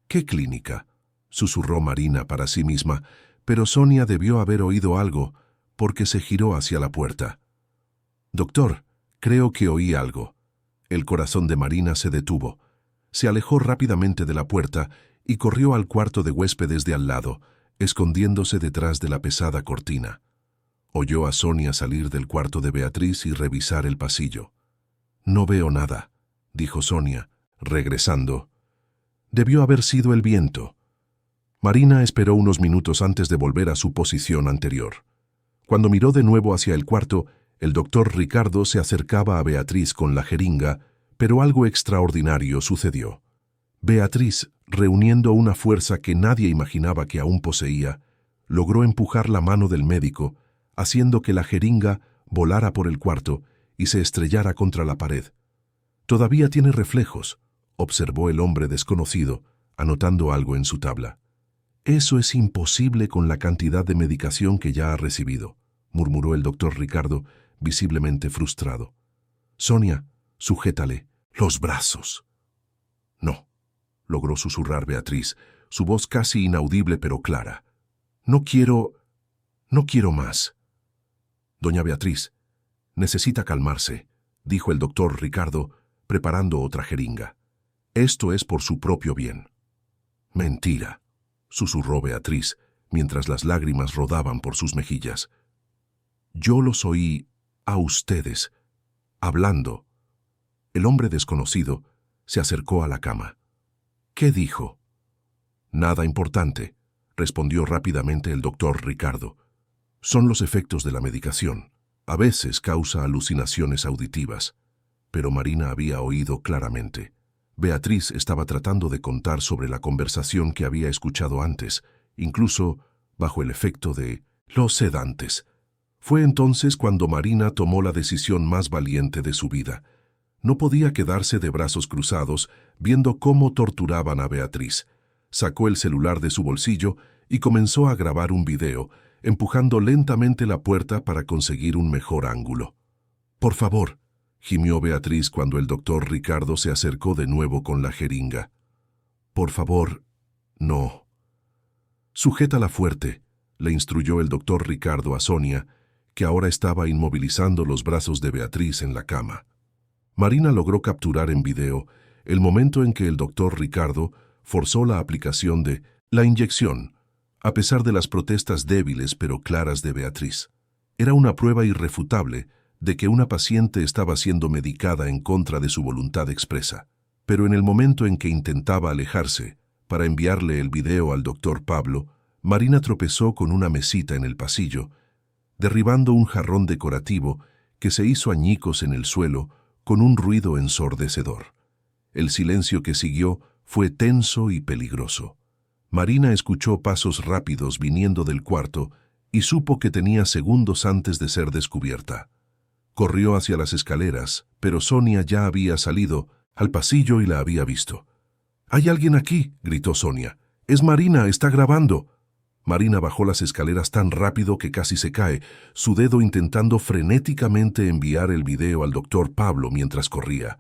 «¿Qué clínica?», susurró Marina para sí misma, pero Sonia debió haber oído algo, porque se giró hacia la puerta. «Doctor, creo que oí algo». El corazón de Marina se detuvo. Se alejó rápidamente de la puerta y corrió al cuarto de huéspedes de al lado, escondiéndose detrás de la pesada cortina. Oyó a Sonia salir del cuarto de Beatriz y revisar el pasillo. «No veo nada», dijo Sonia, regresando. «Debió haber sido el viento». Marina esperó unos minutos antes de volver a su posición anterior. Cuando miró de nuevo hacia el cuarto, el doctor Ricardo se acercaba a Beatriz con la jeringa, pero algo extraordinario sucedió. Beatriz, reuniendo una fuerza que nadie imaginaba que aún poseía, logró empujar la mano del médico, haciendo que la jeringa volara por el cuarto y se estrellara contra la pared. «Todavía tiene reflejos», observó el hombre desconocido, anotando algo en su tabla. «Eso es imposible con la cantidad de medicación que ya ha recibido», murmuró el doctor Ricardo, visiblemente frustrado. «Sonia, sujétale los brazos». «No», logró susurrar Beatriz, su voz casi inaudible pero clara. No quiero más». «Doña Beatriz, necesita calmarse», dijo el doctor Ricardo, preparando otra jeringa. «Esto es por su propio bien». «Mentira», susurró Beatriz, mientras las lágrimas rodaban por sus mejillas. «Yo los oí a ustedes, hablando». El hombre desconocido se acercó a la cama. «¿Qué dijo?». «Nada importante», respondió rápidamente el doctor Ricardo. «Son los efectos de la medicación. A veces causa alucinaciones auditivas». Pero Marina había oído claramente. Beatriz estaba tratando de contar sobre la conversación que había escuchado antes, incluso bajo el efecto de los sedantes. Fue entonces cuando Marina tomó la decisión más valiente de su vida. No podía quedarse de brazos cruzados viendo cómo torturaban a Beatriz. Sacó el celular de su bolsillo y comenzó a grabar un video, empujando lentamente la puerta para conseguir un mejor ángulo. «Por favor», gimió Beatriz cuando el doctor Ricardo se acercó de nuevo con la jeringa. «Por favor, no». «Sujétala fuerte», le instruyó el doctor Ricardo a Sonia, que ahora estaba inmovilizando los brazos de Beatriz en la cama. Marina logró capturar en video el momento en que el doctor Ricardo forzó la aplicación de la inyección, a pesar de las protestas débiles pero claras de Beatriz. Era una prueba irrefutable de que una paciente estaba siendo medicada en contra de su voluntad expresa. Pero en el momento en que intentaba alejarse para enviarle el video al doctor Pablo, Marina tropezó con una mesita en el pasillo, derribando un jarrón decorativo que se hizo añicos en el suelo con un ruido ensordecedor. El silencio que siguió fue tenso y peligroso. Marina escuchó pasos rápidos viniendo del cuarto y supo que tenía segundos antes de ser descubierta. Corrió hacia las escaleras, pero Sonia ya había salido al pasillo y la había visto. «¡Hay alguien aquí!», gritó Sonia. «¡Es Marina! ¡Está grabando!». Marina bajó las escaleras tan rápido que casi se cae, su dedo intentando frenéticamente enviar el video al doctor Pablo mientras corría.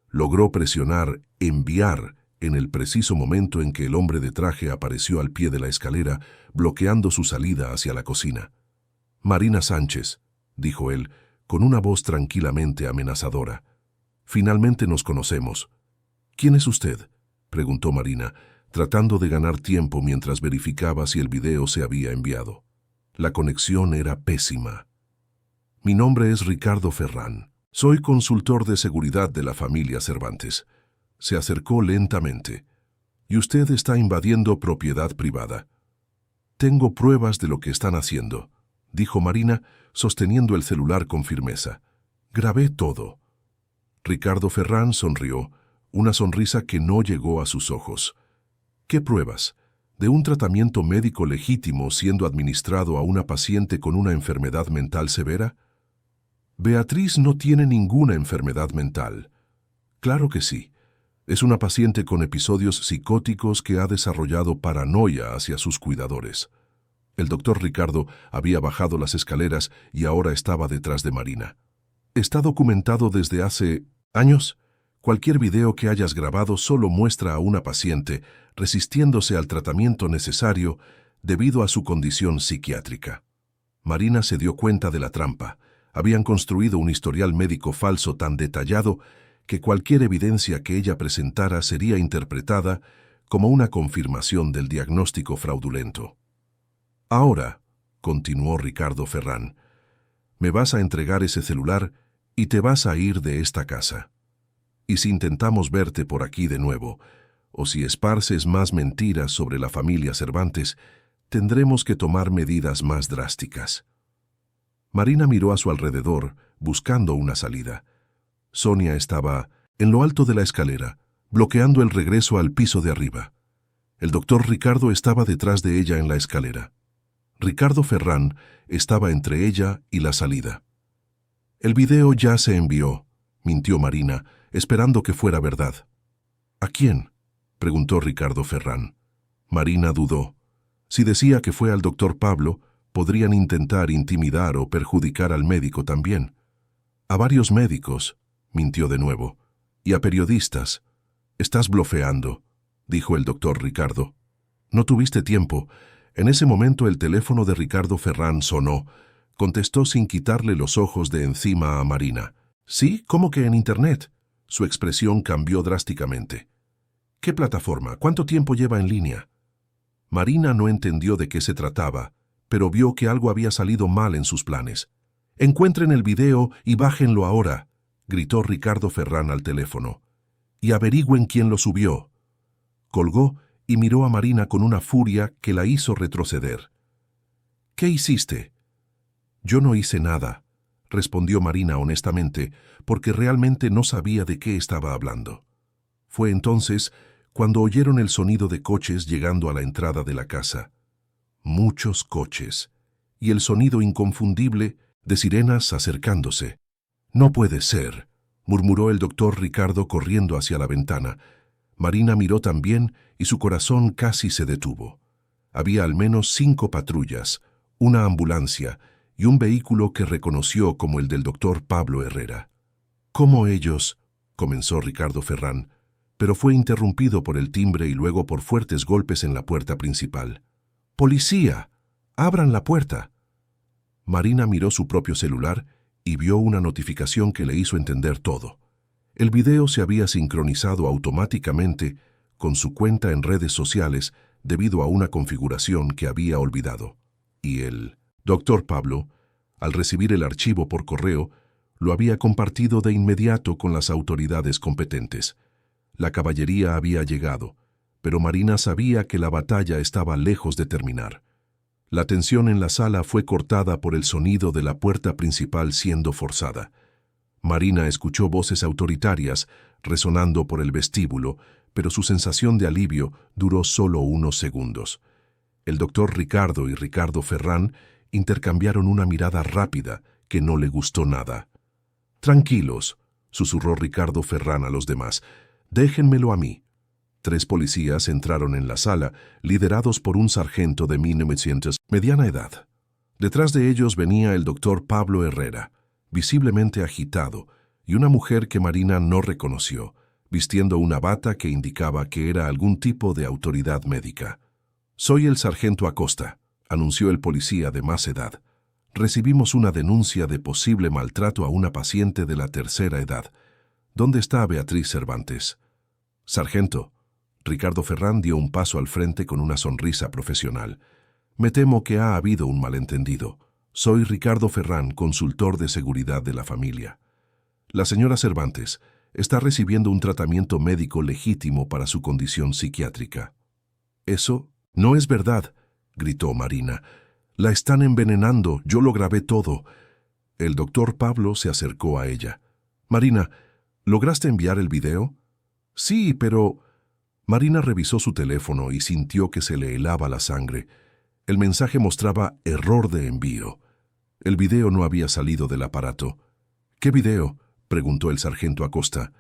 Logró presionar «enviar» en el preciso momento en que el hombre de traje apareció al pie de la escalera, bloqueando su salida hacia la cocina. «Marina Sánchez», dijo él, con una voz tranquilamente amenazadora. «Finalmente nos conocemos». «¿Quién es usted?», preguntó Marina, tratando de ganar tiempo mientras verificaba si el video se había enviado. La conexión era pésima. «Mi nombre es Ricardo Ferrán. Soy consultor de seguridad de la familia Cervantes». Se acercó lentamente. «Y usted está invadiendo propiedad privada». «Tengo pruebas de lo que están haciendo», dijo Marina, sosteniendo el celular con firmeza. «Grabé todo». Ricardo Ferrán sonrió, una sonrisa que no llegó a sus ojos. «¿Qué pruebas? ¿De un tratamiento médico legítimo siendo administrado a una paciente con una enfermedad mental severa?» «Beatriz no tiene ninguna enfermedad mental». «Claro que sí. Es una paciente con episodios psicóticos que ha desarrollado paranoia hacia sus cuidadores». El doctor Ricardo había bajado las escaleras y ahora estaba detrás de Marina. «Está documentado desde hace años. Cualquier video que hayas grabado solo muestra a una paciente resistiéndose al tratamiento necesario debido a su condición psiquiátrica». Marina se dio cuenta de la trampa. Habían construido un historial médico falso tan detallado que cualquier evidencia que ella presentara sería interpretada como una confirmación del diagnóstico fraudulento. «Ahora», continuó Ricardo Ferrán, «me vas a entregar ese celular y te vas a ir de esta casa. Y si intentamos verte por aquí de nuevo, o si esparces más mentiras sobre la familia Cervantes, tendremos que tomar medidas más drásticas». Marina miró a su alrededor, buscando una salida. Sonia estaba en lo alto de la escalera, bloqueando el regreso al piso de arriba. El doctor Ricardo estaba detrás de ella en la escalera. Ricardo Ferrán estaba entre ella y la salida. «El video ya se envió», mintió Marina, esperando que fuera verdad. «¿A quién?», preguntó Ricardo Ferrán. Marina dudó. Si decía que fue al doctor Pablo, podrían intentar intimidar o perjudicar al médico también. «A varios médicos», mintió de nuevo, «y a periodistas». «Estás blofeando», dijo el doctor Ricardo. «No tuviste tiempo». En ese momento el teléfono de Ricardo Ferrán sonó. Contestó sin quitarle los ojos de encima a Marina. «¿Sí? ¿Cómo que en Internet?». Su expresión cambió drásticamente. «¿Qué plataforma? ¿Cuánto tiempo lleva en línea?». Marina no entendió de qué se trataba, pero vio que algo había salido mal en sus planes. «Encuentren el video y bájenlo ahora», gritó Ricardo Ferrán al teléfono. «Y averigüen quién lo subió». Colgó y miró a Marina con una furia que la hizo retroceder. «¿Qué hiciste?». «Yo no hice nada», respondió Marina honestamente, porque realmente no sabía de qué estaba hablando. Fue entonces cuando oyeron el sonido de coches llegando a la entrada de la casa. Muchos coches, y el sonido inconfundible de sirenas acercándose. «No puede ser», murmuró el doctor Ricardo corriendo hacia la ventana. Marina miró también y su corazón casi se detuvo. Había al menos 5 patrullas, una ambulancia y un vehículo que reconoció como el del doctor Pablo Herrera. «¿Cómo ellos?», comenzó Ricardo Ferrán, pero fue interrumpido por el timbre y luego por fuertes golpes en la puerta principal. «¡Policía! ¡Abran la puerta!». Marina miró su propio celular y vio una notificación que le hizo entender todo. El video se había sincronizado automáticamente con su cuenta en redes sociales debido a una configuración que había olvidado. Y el doctor Pablo, al recibir el archivo por correo, lo había compartido de inmediato con las autoridades competentes. La caballería había llegado, pero Marina sabía que la batalla estaba lejos de terminar. La tensión en la sala fue cortada por el sonido de la puerta principal siendo forzada. Marina escuchó voces autoritarias resonando por el vestíbulo, pero su sensación de alivio duró solo unos segundos. El doctor Ricardo y Ricardo Ferrán intercambiaron una mirada rápida que no le gustó nada. «Tranquilos», susurró Ricardo Ferrán a los demás. «Déjenmelo a mí». 3 policías entraron en la sala, liderados por un sargento de 1900, mediana edad. Detrás de ellos venía el doctor Pablo Herrera, visiblemente agitado, y una mujer que Marina no reconoció, vistiendo una bata que indicaba que era algún tipo de autoridad médica. «Soy el sargento Acosta», anunció el policía de más edad. «Recibimos una denuncia de posible maltrato a una paciente de la tercera edad. ¿Dónde está Beatriz Cervantes?» «Sargento». Ricardo Ferrán dio un paso al frente con una sonrisa profesional. «Me temo que ha habido un malentendido. Soy Ricardo Ferrán, consultor de seguridad de la familia. La señora Cervantes está recibiendo un tratamiento médico legítimo para su condición psiquiátrica». «Eso no es verdad», gritó Marina. «La están envenenando, yo lo grabé todo». El doctor Pablo se acercó a ella. «Marina, ¿lograste enviar el video?» «Sí, pero...» Marina revisó su teléfono y sintió que se le helaba la sangre. El mensaje mostraba error de envío. El video no había salido del aparato. «¿Qué video?», preguntó el sargento Acosta.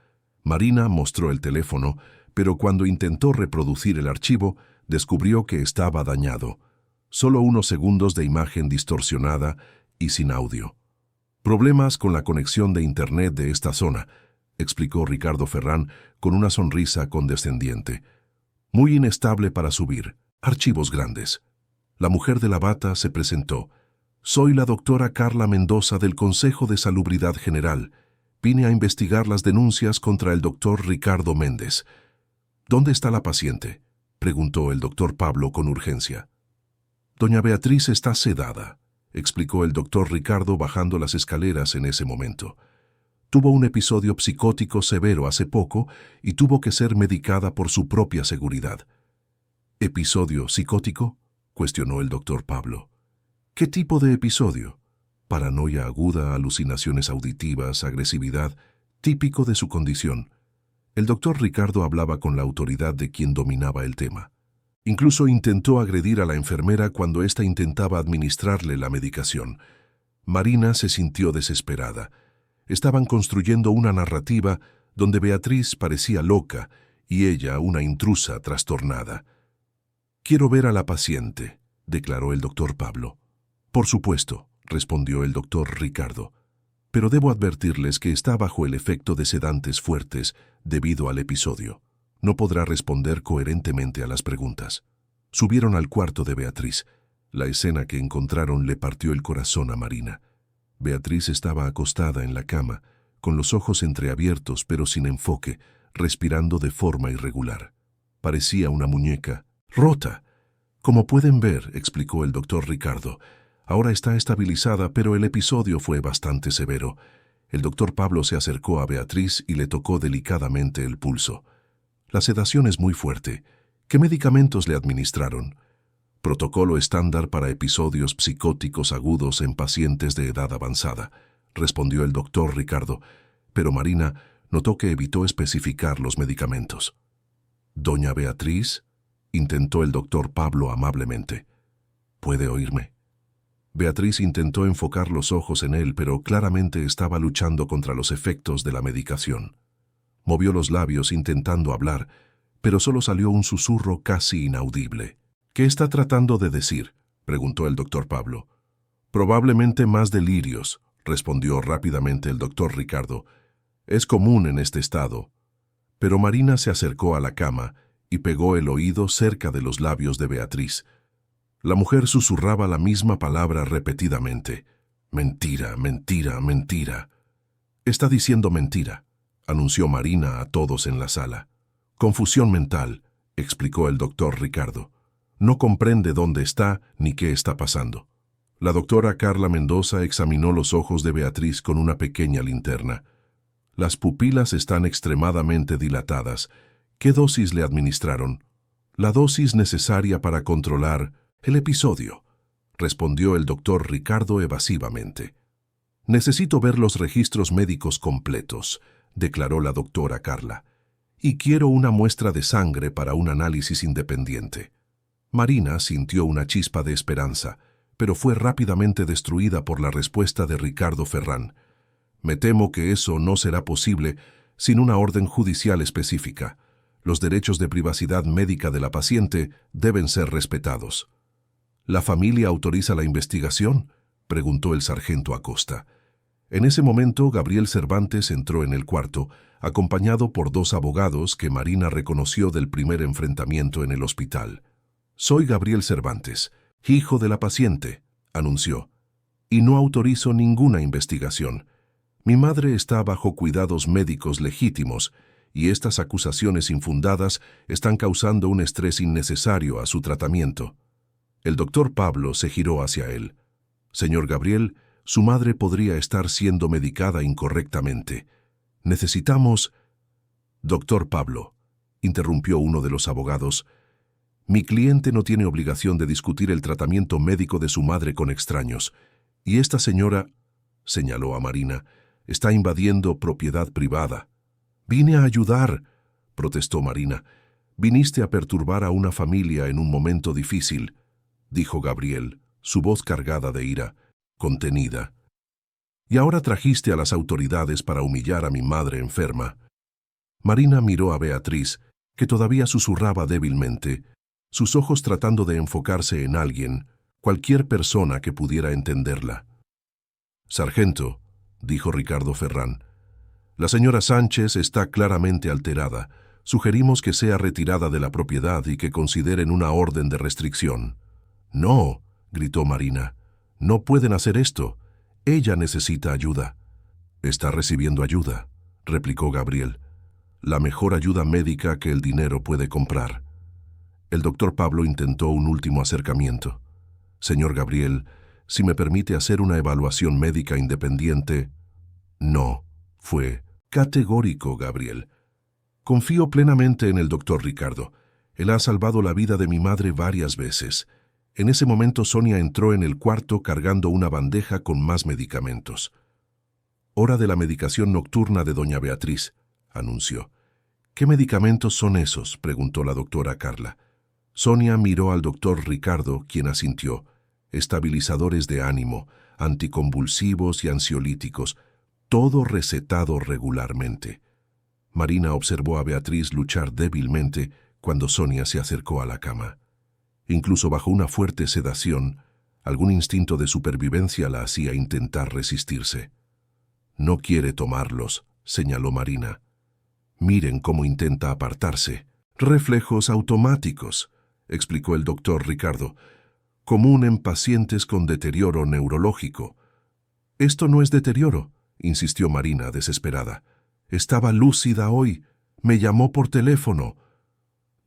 Marina mostró el teléfono, pero cuando intentó reproducir el archivo, descubrió que estaba dañado. Solo unos segundos de imagen distorsionada y sin audio. «Problemas con la conexión de Internet de esta zona», explicó Ricardo Ferrán con una sonrisa condescendiente. «Muy inestable para subir. Archivos grandes». La mujer de la bata se presentó. «Soy la doctora Carla Mendoza del Consejo de Salubridad General. Vine a investigar las denuncias contra el doctor Ricardo Méndez». «¿Dónde está la paciente?», preguntó el doctor Pablo con urgencia. «Doña Beatriz está sedada», explicó el doctor Ricardo bajando las escaleras en ese momento. «Tuvo un episodio psicótico severo hace poco y tuvo que ser medicada por su propia seguridad». «¿Episodio psicótico?», cuestionó el doctor Pablo. «¿Qué tipo de episodio?». «Paranoia aguda, alucinaciones auditivas, agresividad, típico de su condición». El doctor Ricardo hablaba con la autoridad de quien dominaba el tema. Incluso intentó agredir a la enfermera cuando ésta intentaba administrarle la medicación. Marina se sintió desesperada. Estaban construyendo una narrativa donde Beatriz parecía loca y ella una intrusa trastornada. «Quiero ver a la paciente», declaró el doctor Pablo. «Por supuesto», respondió el doctor Ricardo. «Pero debo advertirles que está bajo el efecto de sedantes fuertes debido al episodio. No podrá responder coherentemente a las preguntas». Subieron al cuarto de Beatriz. La escena que encontraron le partió el corazón a Marina. Beatriz estaba acostada en la cama, con los ojos entreabiertos pero sin enfoque, respirando de forma irregular. Parecía una muñeca rota. «Como pueden ver», explicó el doctor Ricardo, «ahora está estabilizada, pero el episodio fue bastante severo». El doctor Pablo se acercó a Beatriz y le tocó delicadamente el pulso. «La sedación es muy fuerte. ¿Qué medicamentos le administraron?» «Protocolo estándar para episodios psicóticos agudos en pacientes de edad avanzada», respondió el doctor Ricardo, pero Marina notó que evitó especificar los medicamentos. «¿Doña Beatriz?», intentó el doctor Pablo amablemente. «¿Puede oírme?». Beatriz intentó enfocar los ojos en él, pero claramente estaba luchando contra los efectos de la medicación. Movió los labios intentando hablar, pero solo salió un susurro casi inaudible. «¿Qué está tratando de decir?», preguntó el doctor Pablo. «Probablemente más delirios», respondió rápidamente el doctor Ricardo. «Es común en este estado». Pero Marina se acercó a la cama y pegó el oído cerca de los labios de Beatriz. La mujer susurraba la misma palabra repetidamente. «Mentira, mentira, mentira». «Está diciendo mentira», anunció Marina a todos en la sala. «Confusión mental», explicó el doctor Ricardo. «No comprende dónde está ni qué está pasando». La doctora Carla Mendoza examinó los ojos de Beatriz con una pequeña linterna. «Las pupilas están extremadamente dilatadas. ¿Qué dosis le administraron?» «La dosis necesaria para controlar el episodio». respondió el doctor Ricardo evasivamente. Necesito ver los registros médicos completos, declaró la doctora Carla, y quiero una muestra de sangre para un análisis independiente. Marina sintió una chispa de esperanza, pero fue rápidamente destruida por la respuesta de Ricardo Ferrán. Me temo que eso no será posible sin una orden judicial específica. Los derechos de privacidad médica de la paciente deben ser respetados. ¿La familia autoriza la investigación?, preguntó el sargento Acosta. En ese momento, Gabriel Cervantes entró en el cuarto, acompañado por 2 abogados que Marina reconoció del primer enfrentamiento en el hospital. «Soy Gabriel Cervantes, hijo de la paciente», anunció, «y no autorizo ninguna investigación. Mi madre está bajo cuidados médicos legítimos y estas acusaciones infundadas están causando un estrés innecesario a su tratamiento». El doctor Pablo se giró hacia él. «Señor Gabriel, su madre podría estar siendo medicada incorrectamente. Necesitamos...» «Doctor Pablo», interrumpió uno de los abogados, «mi cliente no tiene obligación de discutir el tratamiento médico de su madre con extraños. Y esta señora», señaló a Marina, «está invadiendo propiedad privada». «Vine a ayudar», protestó Marina. «Viniste a perturbar a una familia en un momento difícil», dijo Gabriel, su voz cargada de ira, contenida. «Y ahora trajiste a las autoridades para humillar a mi madre enferma». Marina miró a Beatriz, que todavía susurraba débilmente, sus ojos tratando de enfocarse en alguien, cualquier persona que pudiera entenderla. «Sargento», dijo Ricardo Ferrán, «la señora Sánchez está claramente alterada. Sugerimos que sea retirada de la propiedad y que consideren una orden de restricción». «No», gritó Marina, «no pueden hacer esto. Ella necesita ayuda». «Está recibiendo ayuda», replicó Gabriel. «La mejor ayuda médica que el dinero puede comprar». El doctor Pablo intentó un último acercamiento. «Señor Gabriel, si me permite hacer una evaluación médica independiente». «No», fue categórico Gabriel. «Confío plenamente en el doctor Ricardo. Él ha salvado la vida de mi madre varias veces». En ese momento Sonia entró en el cuarto cargando una bandeja con más medicamentos. «Hora de la medicación nocturna de doña Beatriz», anunció. «¿Qué medicamentos son esos?», preguntó la doctora Carla. Sonia miró al doctor Ricardo, quien asintió. «Estabilizadores de ánimo, anticonvulsivos y ansiolíticos, todo recetado regularmente». Marina observó a Beatriz luchar débilmente cuando Sonia se acercó a la cama. Incluso bajo una fuerte sedación, algún instinto de supervivencia la hacía intentar resistirse. «No quiere tomarlos», señaló Marina. «Miren cómo intenta apartarse». «Reflejos automáticos», explicó el doctor Ricardo, «común en pacientes con deterioro neurológico». «Esto no es deterioro», insistió Marina, desesperada. «Estaba lúcida hoy. Me llamó por teléfono».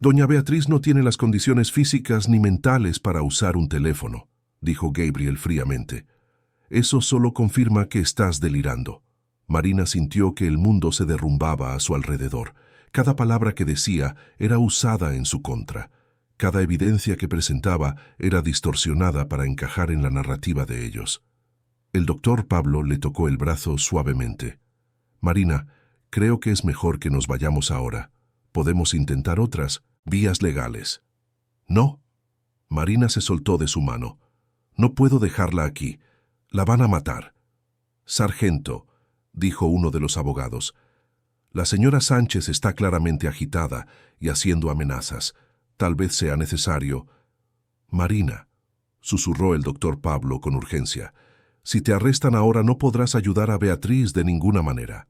«Doña Beatriz no tiene las condiciones físicas ni mentales para usar un teléfono», dijo Gabriel fríamente. «Eso solo confirma que estás delirando». Marina sintió que el mundo se derrumbaba a su alrededor. Cada palabra que decía era usada en su contra. Cada evidencia que presentaba era distorsionada para encajar en la narrativa de ellos. El doctor Pablo le tocó el brazo suavemente. «Marina, creo que es mejor que nos vayamos ahora. Podemos intentar otras vías legales». «No». Marina se soltó de su mano. «No puedo dejarla aquí. La van a matar». «Sargento», dijo uno de los abogados, «la señora Sánchez está claramente agitada y haciendo amenazas. Tal vez sea necesario». «Marina», susurró el doctor Pablo con urgencia, «si te arrestan ahora no podrás ayudar a Beatriz de ninguna manera».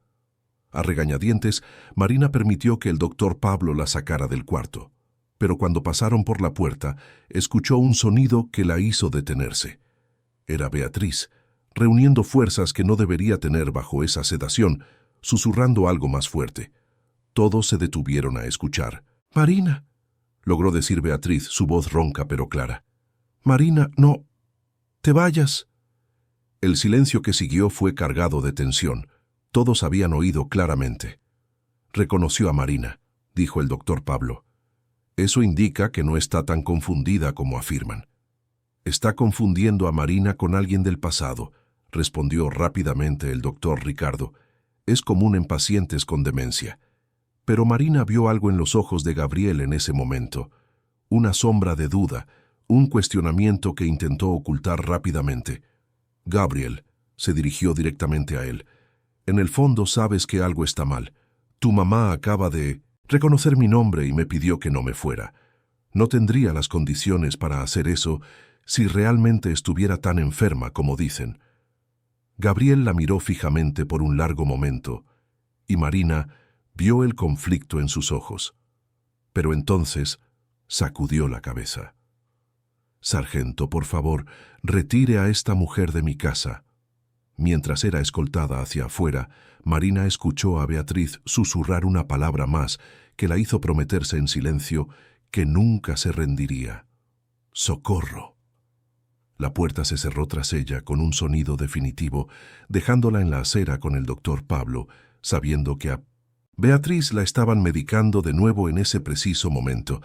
A regañadientes, Marina permitió que el doctor Pablo la sacara del cuarto, pero cuando pasaron por la puerta, escuchó un sonido que la hizo detenerse. Era Beatriz, reuniendo fuerzas que no debería tener bajo esa sedación, susurrando algo más fuerte. Todos se detuvieron a escuchar. «Marina», logró decir Beatriz, su voz ronca pero clara. «Marina, no, te vayas». El silencio que siguió fue cargado de tensión. Todos habían oído claramente. «Reconoció a Marina», dijo el doctor Pablo. «Eso indica que no está tan confundida como afirman». Está confundiendo a Marina con alguien del pasado, respondió rápidamente el doctor Ricardo. Es común en pacientes con demencia. Pero Marina vio algo en los ojos de Gabriel en ese momento. Una sombra de duda, un cuestionamiento que intentó ocultar rápidamente. Gabriel se dirigió directamente a él. En el fondo sabes que algo está mal. Tu mamá acaba de reconocer mi nombre y me pidió que no me fuera. No tendría las condiciones para hacer eso si realmente estuviera tan enferma como dicen. Gabriel la miró fijamente por un largo momento, y Marina vio el conflicto en sus ojos. Pero entonces sacudió la cabeza. Sargento, por favor, retire a esta mujer de mi casa. Mientras era escoltada hacia afuera, Marina escuchó a Beatriz susurrar una palabra más que la hizo prometerse en silencio que nunca se rendiría. ¡Socorro! La puerta se cerró tras ella con un sonido definitivo, dejándola en la acera con el doctor Pablo, sabiendo que a Beatriz la estaban medicando de nuevo en ese preciso momento,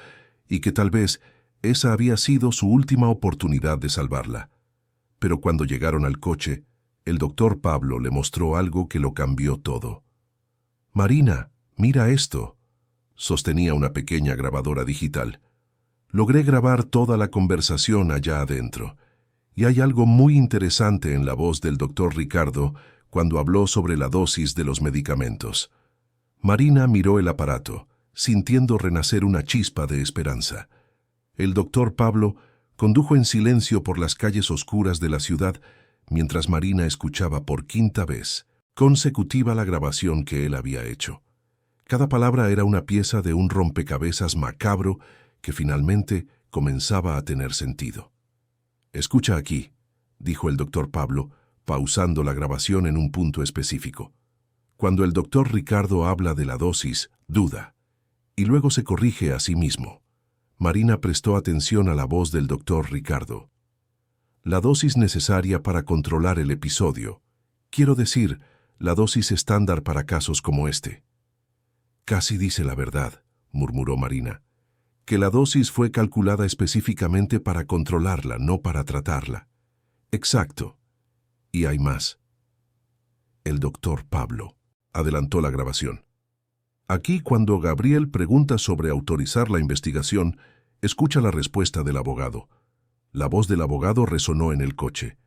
y que tal vez esa había sido su última oportunidad de salvarla. Pero cuando llegaron al coche, el doctor Pablo le mostró algo que lo cambió todo. «Marina, mira esto», sostenía una pequeña grabadora digital. «Logré grabar toda la conversación allá adentro. Y hay algo muy interesante en la voz del doctor Ricardo cuando habló sobre la dosis de los medicamentos». Marina miró el aparato, sintiendo renacer una chispa de esperanza. El doctor Pablo condujo en silencio por las calles oscuras de la ciudad mientras Marina escuchaba por quinta vez consecutiva la grabación que él había hecho. Cada palabra era una pieza de un rompecabezas macabro que finalmente comenzaba a tener sentido. «Escucha aquí», dijo el doctor Pablo, pausando la grabación en un punto específico. Cuando el doctor Ricardo habla de la dosis, duda, y luego se corrige a sí mismo. Marina prestó atención a la voz del doctor Ricardo. «La dosis necesaria para controlar el episodio. Quiero decir, la dosis estándar para casos como este». «Casi dice la verdad», murmuró Marina, «que la dosis fue calculada específicamente para controlarla, no para tratarla». «Exacto. Y hay más». El doctor Pablo adelantó la grabación. Aquí, cuando Gabriel pregunta sobre autorizar la investigación, escucha la respuesta del abogado. La voz del abogado resonó en el coche.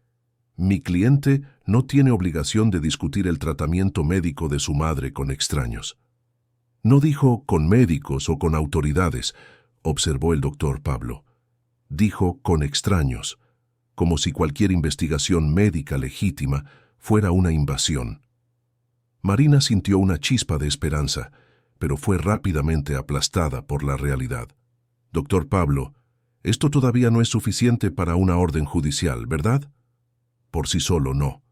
«Mi cliente no tiene obligación de discutir el tratamiento médico de su madre con extraños». No dijo con médicos o con autoridades, observó el doctor Pablo. Dijo con extraños, como si cualquier investigación médica legítima fuera una invasión. Marina sintió una chispa de esperanza, pero fue rápidamente aplastada por la realidad. «Doctor Pablo, esto todavía no es suficiente para una orden judicial, ¿verdad?» «Por sí solo no,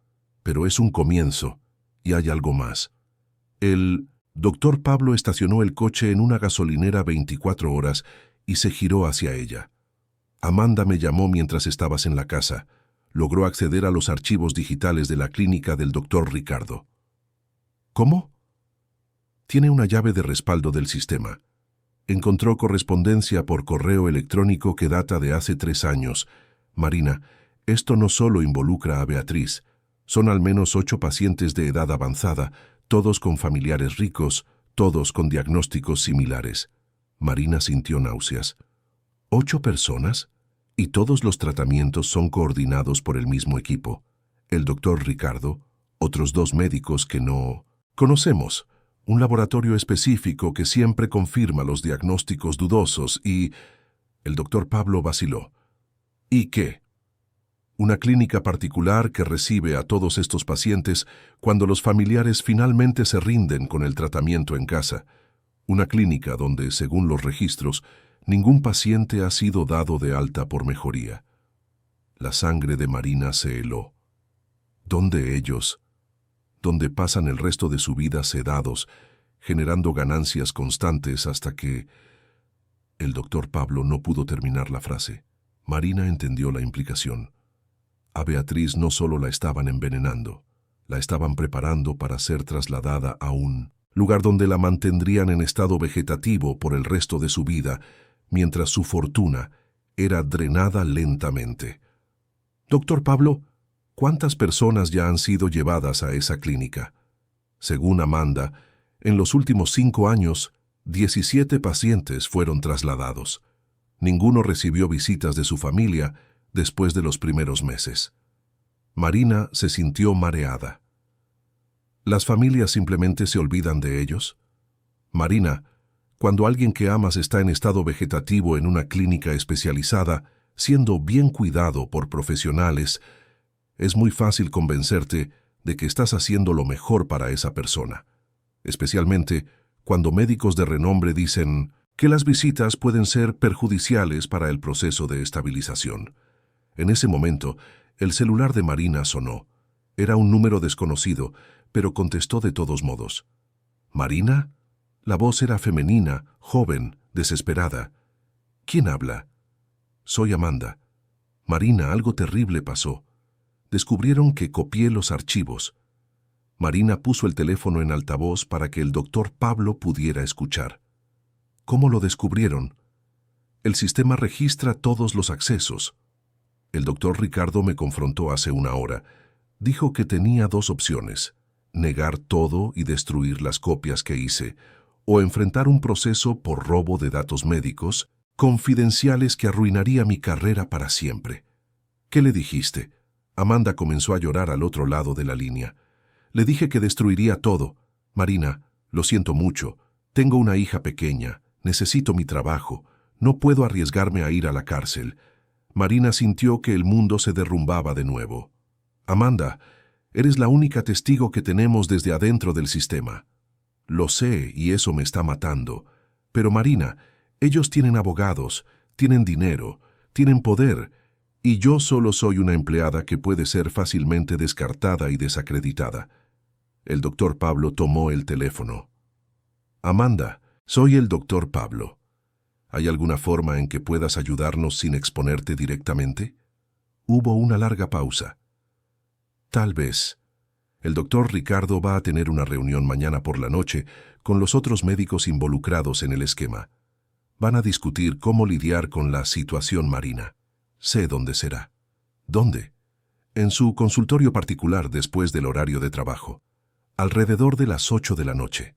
pero es un comienzo, y hay algo más». El doctor Pablo estacionó el coche en una gasolinera 24 horas y se giró hacia ella. «Amanda me llamó mientras estabas en la casa. Logró acceder a los archivos digitales de la clínica del doctor Ricardo». «¿Cómo?» «Tiene una llave de respaldo del sistema. Encontró correspondencia por correo electrónico que data de hace 3 años. Marina, esto no solo involucra a Beatriz. Son al menos 8 pacientes de edad avanzada, todos con familiares ricos, todos con diagnósticos similares». Marina sintió náuseas. «¿8 personas? Y todos los tratamientos son coordinados por el mismo equipo. El doctor Ricardo, otros 2 médicos que no conocemos, un laboratorio específico que siempre confirma los diagnósticos dudosos y...» El doctor Pablo vaciló. «¿Y qué?» «Una clínica particular que recibe a todos estos pacientes cuando los familiares finalmente se rinden con el tratamiento en casa. Una clínica donde, según los registros, ningún paciente ha sido dado de alta por mejoría». La sangre de Marina se heló. ¿Dónde ellos? Donde pasan el resto de su vida sedados, generando ganancias constantes hasta que... El doctor Pablo no pudo terminar la frase. Marina entendió la implicación. A Beatriz no solo la estaban envenenando, la estaban preparando para ser trasladada a un lugar donde la mantendrían en estado vegetativo por el resto de su vida, mientras su fortuna era drenada lentamente. Doctor Pablo, ¿cuántas personas ya han sido llevadas a esa clínica? Según Amanda, en los últimos 5 años, 17 pacientes fueron trasladados. Ninguno recibió visitas de su familia después de los primeros meses. Marina se sintió mareada. ¿Las familias simplemente se olvidan de ellos? Marina, cuando alguien que amas está en estado vegetativo en una clínica especializada, siendo bien cuidado por profesionales, es muy fácil convencerte de que estás haciendo lo mejor para esa persona, especialmente cuando médicos de renombre dicen que las visitas pueden ser perjudiciales para el proceso de estabilización. En ese momento, el celular de Marina sonó. Era un número desconocido, pero contestó de todos modos. ¿Marina? La voz era femenina, joven, desesperada. ¿Quién habla? Soy Amanda. Marina, algo terrible pasó. Descubrieron que copié los archivos. Marina puso el teléfono en altavoz para que el doctor Pablo pudiera escuchar. ¿Cómo lo descubrieron? El sistema registra todos los accesos. El doctor Ricardo me confrontó hace 1 hora. Dijo que tenía 2 opciones: negar todo y destruir las copias que hice, o enfrentar un proceso por robo de datos médicos confidenciales que arruinaría mi carrera para siempre. ¿Qué le dijiste? Amanda comenzó a llorar al otro lado de la línea. Le dije que destruiría todo. Marina, lo siento mucho. Tengo una hija pequeña. Necesito mi trabajo. No puedo arriesgarme a ir a la cárcel. Marina sintió que el mundo se derrumbaba de nuevo. Amanda, eres la única testigo que tenemos desde adentro del sistema. Lo sé y eso me está matando. Pero Marina, ellos tienen abogados, tienen dinero, tienen poder, y yo solo soy una empleada que puede ser fácilmente descartada y desacreditada. El doctor Pablo tomó el teléfono. Amanda, soy el doctor Pablo. ¿Hay alguna forma en que puedas ayudarnos sin exponerte directamente? Hubo una larga pausa. Tal vez. El doctor Ricardo va a tener una reunión mañana por la noche con los otros médicos involucrados en el esquema. Van a discutir cómo lidiar con la situación Marina. Sé dónde será. ¿Dónde? En su consultorio particular después del horario de trabajo. Alrededor de las 8 de la noche.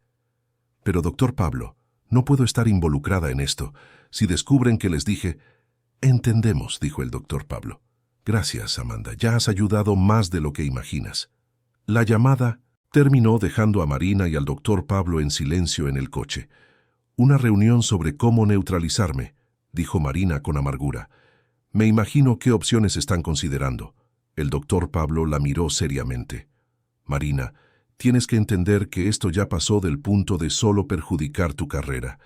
Pero, doctor Pablo, no puedo estar involucrada en esto. Si descubren que les dije... Entendemos, dijo el doctor Pablo. Gracias, Amanda. Ya has ayudado más de lo que imaginas. La llamada terminó dejando a Marina y al doctor Pablo en silencio en el coche. Una reunión sobre cómo neutralizarme, dijo Marina con amargura. Me imagino qué opciones están considerando. El doctor Pablo la miró seriamente. Marina, tienes que entender que esto ya pasó del punto de solo perjudicar tu carrera.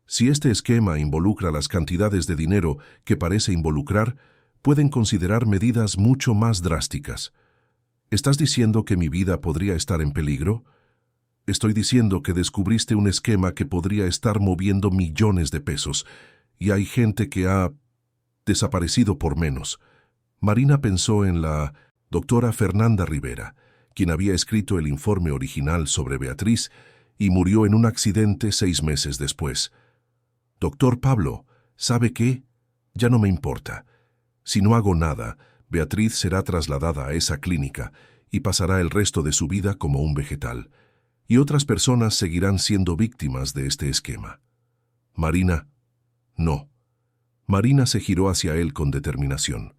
Si este esquema involucra las cantidades de dinero que parece involucrar, pueden considerar medidas mucho más drásticas. ¿Estás diciendo que mi vida podría estar en peligro? Estoy diciendo que descubriste un esquema que podría estar moviendo millones de pesos, y hay gente que ha desaparecido por menos. Marina pensó en la doctora Fernanda Rivera, quien había escrito el informe original sobre Beatriz y murió en un accidente 6 meses después. Doctor Pablo, ¿sabe qué? Ya no me importa. Si no hago nada, Beatriz será trasladada a esa clínica y pasará el resto de su vida como un vegetal. Y otras personas seguirán siendo víctimas de este esquema. Marina, no. Marina se giró hacia él con determinación.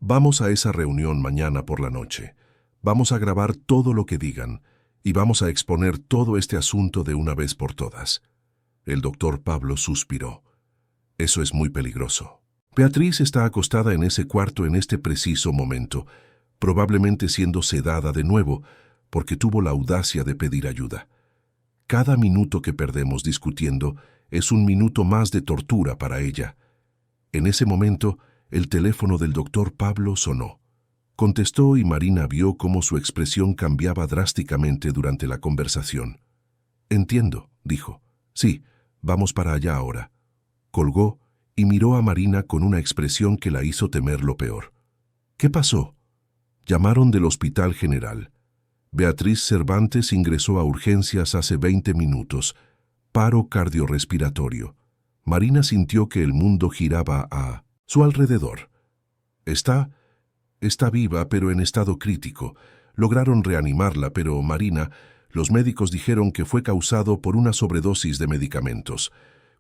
Vamos a esa reunión mañana por la noche. Vamos a grabar todo lo que digan y vamos a exponer todo este asunto de una vez por todas. El doctor Pablo suspiró. Eso es muy peligroso. Beatriz está acostada en ese cuarto en este preciso momento, probablemente siendo sedada de nuevo, porque tuvo la audacia de pedir ayuda. Cada minuto que perdemos discutiendo es un minuto más de tortura para ella. En ese momento, el teléfono del doctor Pablo sonó. Contestó y Marina vio cómo su expresión cambiaba drásticamente durante la conversación. Entiendo, dijo. Sí, vamos para allá ahora. Colgó y miró a Marina con una expresión que la hizo temer lo peor. ¿Qué pasó? Llamaron del Hospital General. Beatriz Cervantes ingresó a urgencias hace 20 minutos. Paro cardiorrespiratorio. Marina sintió que el mundo giraba a su alrededor. ¿Está Está viva, pero en estado crítico. Lograron reanimarla, pero Marina, los médicos dijeron que fue causado por una sobredosis de medicamentos.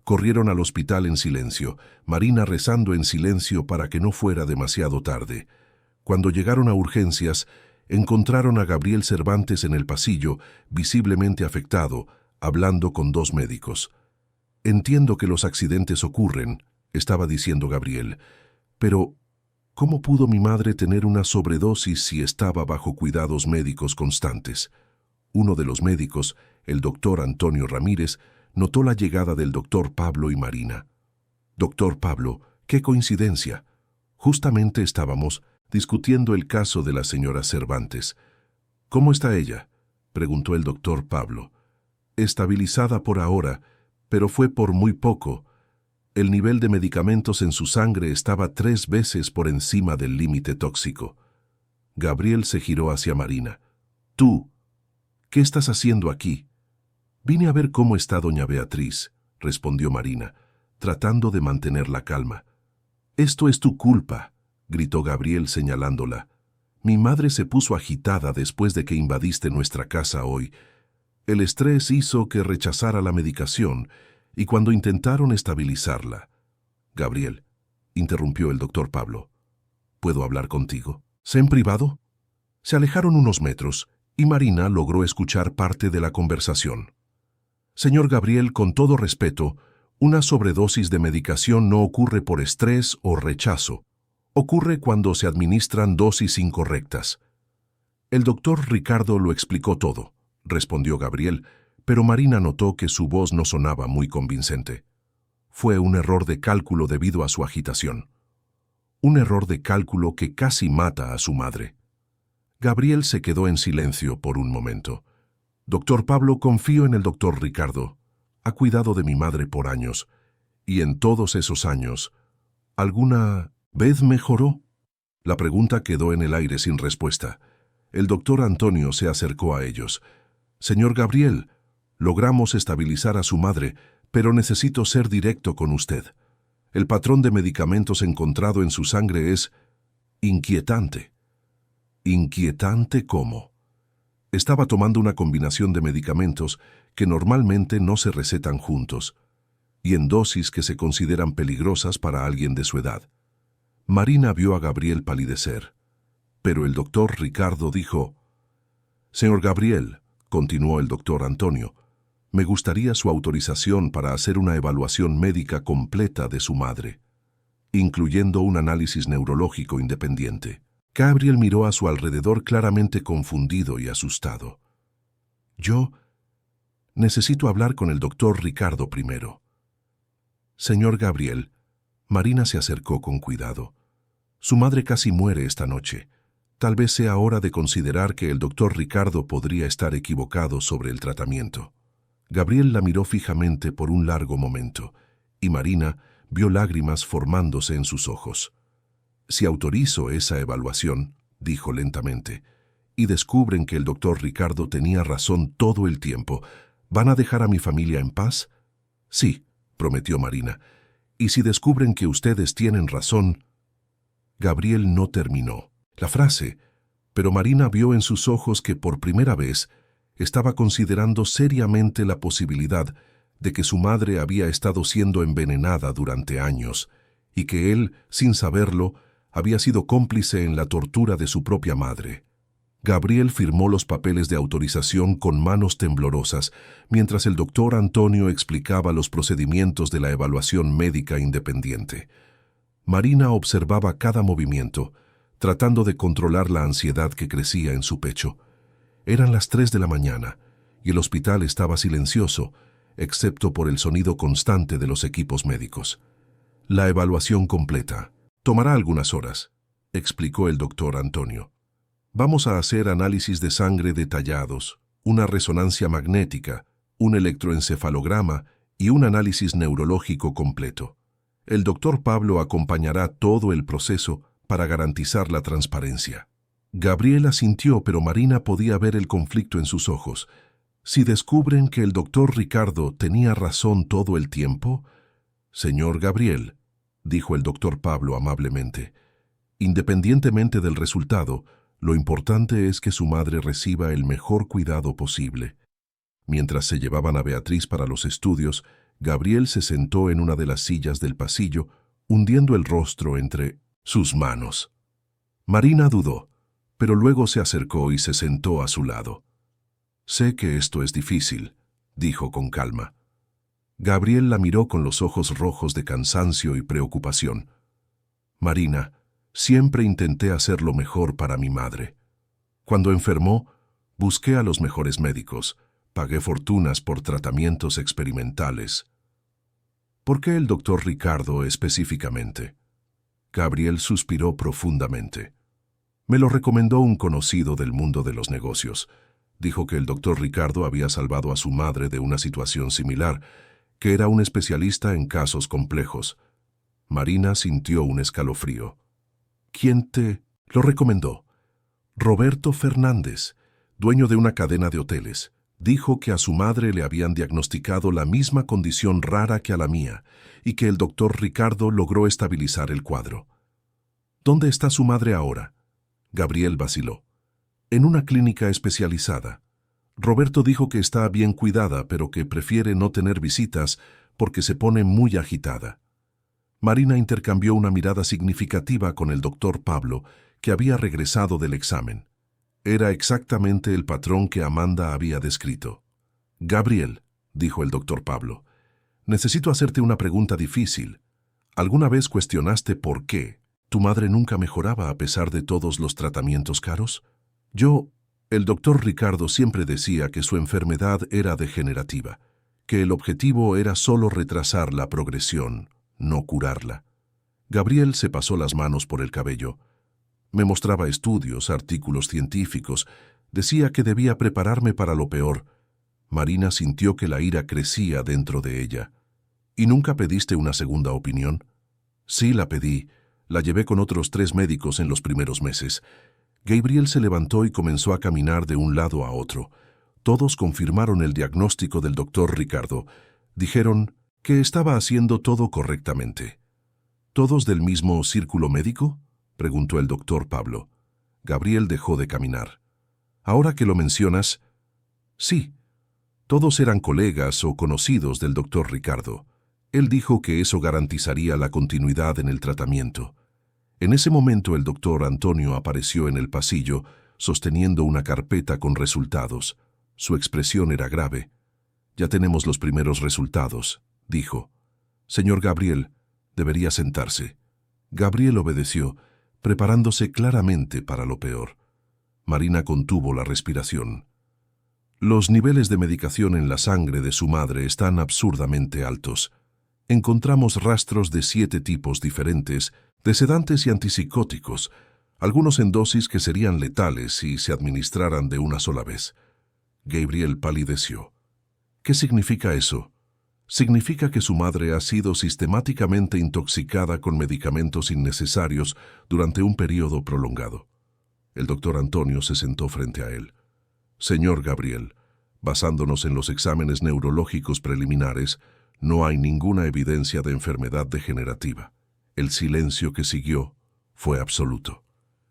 Corrieron al hospital en silencio, Marina rezando en silencio para que no fuera demasiado tarde. Cuando llegaron a urgencias, encontraron a Gabriel Cervantes en el pasillo, visiblemente afectado, hablando con dos médicos. «Entiendo que los accidentes ocurren», estaba diciendo Gabriel, «pero ¿cómo pudo mi madre tener una sobredosis si estaba bajo cuidados médicos constantes?» Uno de los médicos, el doctor Antonio Ramírez, notó la llegada del doctor Pablo y Marina. «Doctor Pablo, qué coincidencia. Justamente estábamos discutiendo el caso de la señora Cervantes». «¿Cómo está ella?», preguntó el doctor Pablo. «Estabilizada por ahora, pero fue por muy poco. El nivel de medicamentos en su sangre estaba 3 veces por encima del límite tóxico». Gabriel se giró hacia Marina. «Tú, ¿qué estás haciendo aquí?». «Vine a ver cómo está doña Beatriz», respondió Marina, tratando de mantener la calma. «Esto es tu culpa», gritó Gabriel señalándola. «Mi madre se puso agitada después de que invadiste nuestra casa hoy. El estrés hizo que rechazara la medicación y cuando intentaron estabilizarla». «Gabriel», interrumpió el doctor Pablo, «¿puedo hablar contigo?». «¿Sé en privado?». Se alejaron unos metros y Marina logró escuchar parte de la conversación. «Señor Gabriel, con todo respeto, una sobredosis de medicación no ocurre por estrés o rechazo. Ocurre cuando se administran dosis incorrectas». «El doctor Ricardo lo explicó todo», respondió Gabriel, pero Marina notó que su voz no sonaba muy convincente. «Fue un error de cálculo debido a su agitación. Un error de cálculo que casi mata a su madre». Gabriel se quedó en silencio por un momento. «Doctor Pablo, confío en el doctor Ricardo. Ha cuidado de mi madre por años. Y en todos esos años, ¿alguna vez mejoró?». La pregunta quedó en el aire sin respuesta. El doctor Antonio se acercó a ellos. «Señor Gabriel, logramos estabilizar a su madre, pero necesito ser directo con usted. El patrón de medicamentos encontrado en su sangre es inquietante». «¿Inquietante cómo?». Estaba tomando una combinación de medicamentos que normalmente no se recetan juntos, y en dosis que se consideran peligrosas para alguien de su edad. Marina vio a Gabriel palidecer, pero el doctor Ricardo dijo: «Señor Gabriel», continuó el doctor Antonio, «me gustaría su autorización para hacer una evaluación médica completa de su madre, incluyendo un análisis neurológico independiente». Gabriel miró a su alrededor claramente confundido y asustado. «Yo necesito hablar con el doctor Ricardo primero». «Señor Gabriel», Marina se acercó con cuidado. «Su madre casi muere esta noche. Tal vez sea hora de considerar que el doctor Ricardo podría estar equivocado sobre el tratamiento». Gabriel la miró fijamente por un largo momento, y Marina vio lágrimas formándose en sus ojos. «Si autorizo esa evaluación», dijo lentamente, «y descubren que el doctor Ricardo tenía razón todo el tiempo, ¿van a dejar a mi familia en paz?». «Sí», prometió Marina, «y si descubren que ustedes tienen razón». Gabriel no terminó la frase, pero Marina vio en sus ojos que por primera vez estaba considerando seriamente la posibilidad de que su madre había estado siendo envenenada durante años y que él, sin saberlo, había sido cómplice en la tortura de su propia madre. Gabriel firmó los papeles de autorización con manos temblorosas, mientras el doctor Antonio explicaba los procedimientos de la evaluación médica independiente. Marina observaba cada movimiento, tratando de controlar la ansiedad que crecía en su pecho. Eran las 3 de la mañana, y el hospital estaba silencioso, excepto por el sonido constante de los equipos médicos. «La evaluación completa tomará algunas horas», explicó el doctor Antonio. «Vamos a hacer análisis de sangre detallados, una resonancia magnética, un electroencefalograma y un análisis neurológico completo. El doctor Pablo acompañará todo el proceso para garantizar la transparencia». Gabriel asintió, pero Marina podía ver el conflicto en sus ojos. «Si descubren que el doctor Ricardo tenía razón todo el tiempo...». «Señor Gabriel», dijo el doctor Pablo amablemente, Independientemente del resultado, lo importante es que su madre reciba el mejor cuidado posible. Mientras se llevaban a Beatriz para los estudios, Gabriel se sentó en una de las sillas del pasillo, hundiendo el rostro entre sus manos. Marina dudó, pero luego se acercó y se sentó a su lado. «Sé que esto es difícil», dijo con calma. Gabriel la miró con los ojos rojos de cansancio y preocupación. «Marina, siempre intenté hacer lo mejor para mi madre. Cuando enfermó, busqué a los mejores médicos, pagué fortunas por tratamientos experimentales». «¿Por qué el doctor Ricardo específicamente?» Gabriel suspiró profundamente. «Me lo recomendó un conocido del mundo de los negocios. Dijo que el doctor Ricardo había salvado a su madre de una situación similar, que era un especialista en casos complejos». Marina sintió un escalofrío. «¿Quién te lo recomendó?» «Roberto Fernández, dueño de una cadena de hoteles. Dijo que a su madre le habían diagnosticado la misma condición rara que a la mía y que el doctor Ricardo logró estabilizar el cuadro». «¿Dónde está su madre ahora?» Gabriel vaciló. «En una clínica especializada. Roberto dijo que está bien cuidada, pero que prefiere no tener visitas porque se pone muy agitada». Marina intercambió una mirada significativa con el doctor Pablo, que había regresado del examen. Era exactamente el patrón que Amanda había descrito. «Gabriel», dijo el doctor Pablo, «necesito hacerte una pregunta difícil. ¿Alguna vez cuestionaste por qué tu madre nunca mejoraba a pesar de todos los tratamientos caros? El doctor Ricardo siempre decía que su enfermedad era degenerativa, que el objetivo era solo retrasar la progresión, no curarla». Gabriel se pasó las manos por el cabello. Me mostraba estudios, artículos científicos. Decía que debía prepararme para lo peor. Marina sintió que la ira crecía dentro de ella. «¿Y nunca pediste una segunda opinión?» «Sí, la pedí. La llevé con otros 3 médicos en los primeros meses». Gabriel se levantó y comenzó a caminar de un lado a otro. Todos confirmaron el diagnóstico del doctor Ricardo. Dijeron que estaba haciendo todo correctamente. «¿Todos del mismo círculo médico?», preguntó el doctor Pablo. Gabriel dejó de caminar. «Ahora que lo mencionas, sí, todos eran colegas o conocidos del doctor Ricardo. Él dijo que eso garantizaría la continuidad en el tratamiento». En ese momento el doctor Antonio apareció en el pasillo, sosteniendo una carpeta con resultados. Su expresión era grave. «Ya tenemos los primeros resultados», dijo. «Señor Gabriel, debería sentarse». Gabriel obedeció, preparándose claramente para lo peor. Marina contuvo la respiración. «Los niveles de medicación en la sangre de su madre están absurdamente altos. Encontramos rastros de 7 tipos diferentes de sedantes y antipsicóticos, algunos en dosis que serían letales si se administraran de una sola vez». Gabriel palideció. «¿Qué significa eso?» «Significa que su madre ha sido sistemáticamente intoxicada con medicamentos innecesarios durante un periodo prolongado». El doctor Antonio se sentó frente a él. «Señor Gabriel, basándonos en los exámenes neurológicos preliminares, no hay ninguna evidencia de enfermedad degenerativa». El silencio que siguió fue absoluto.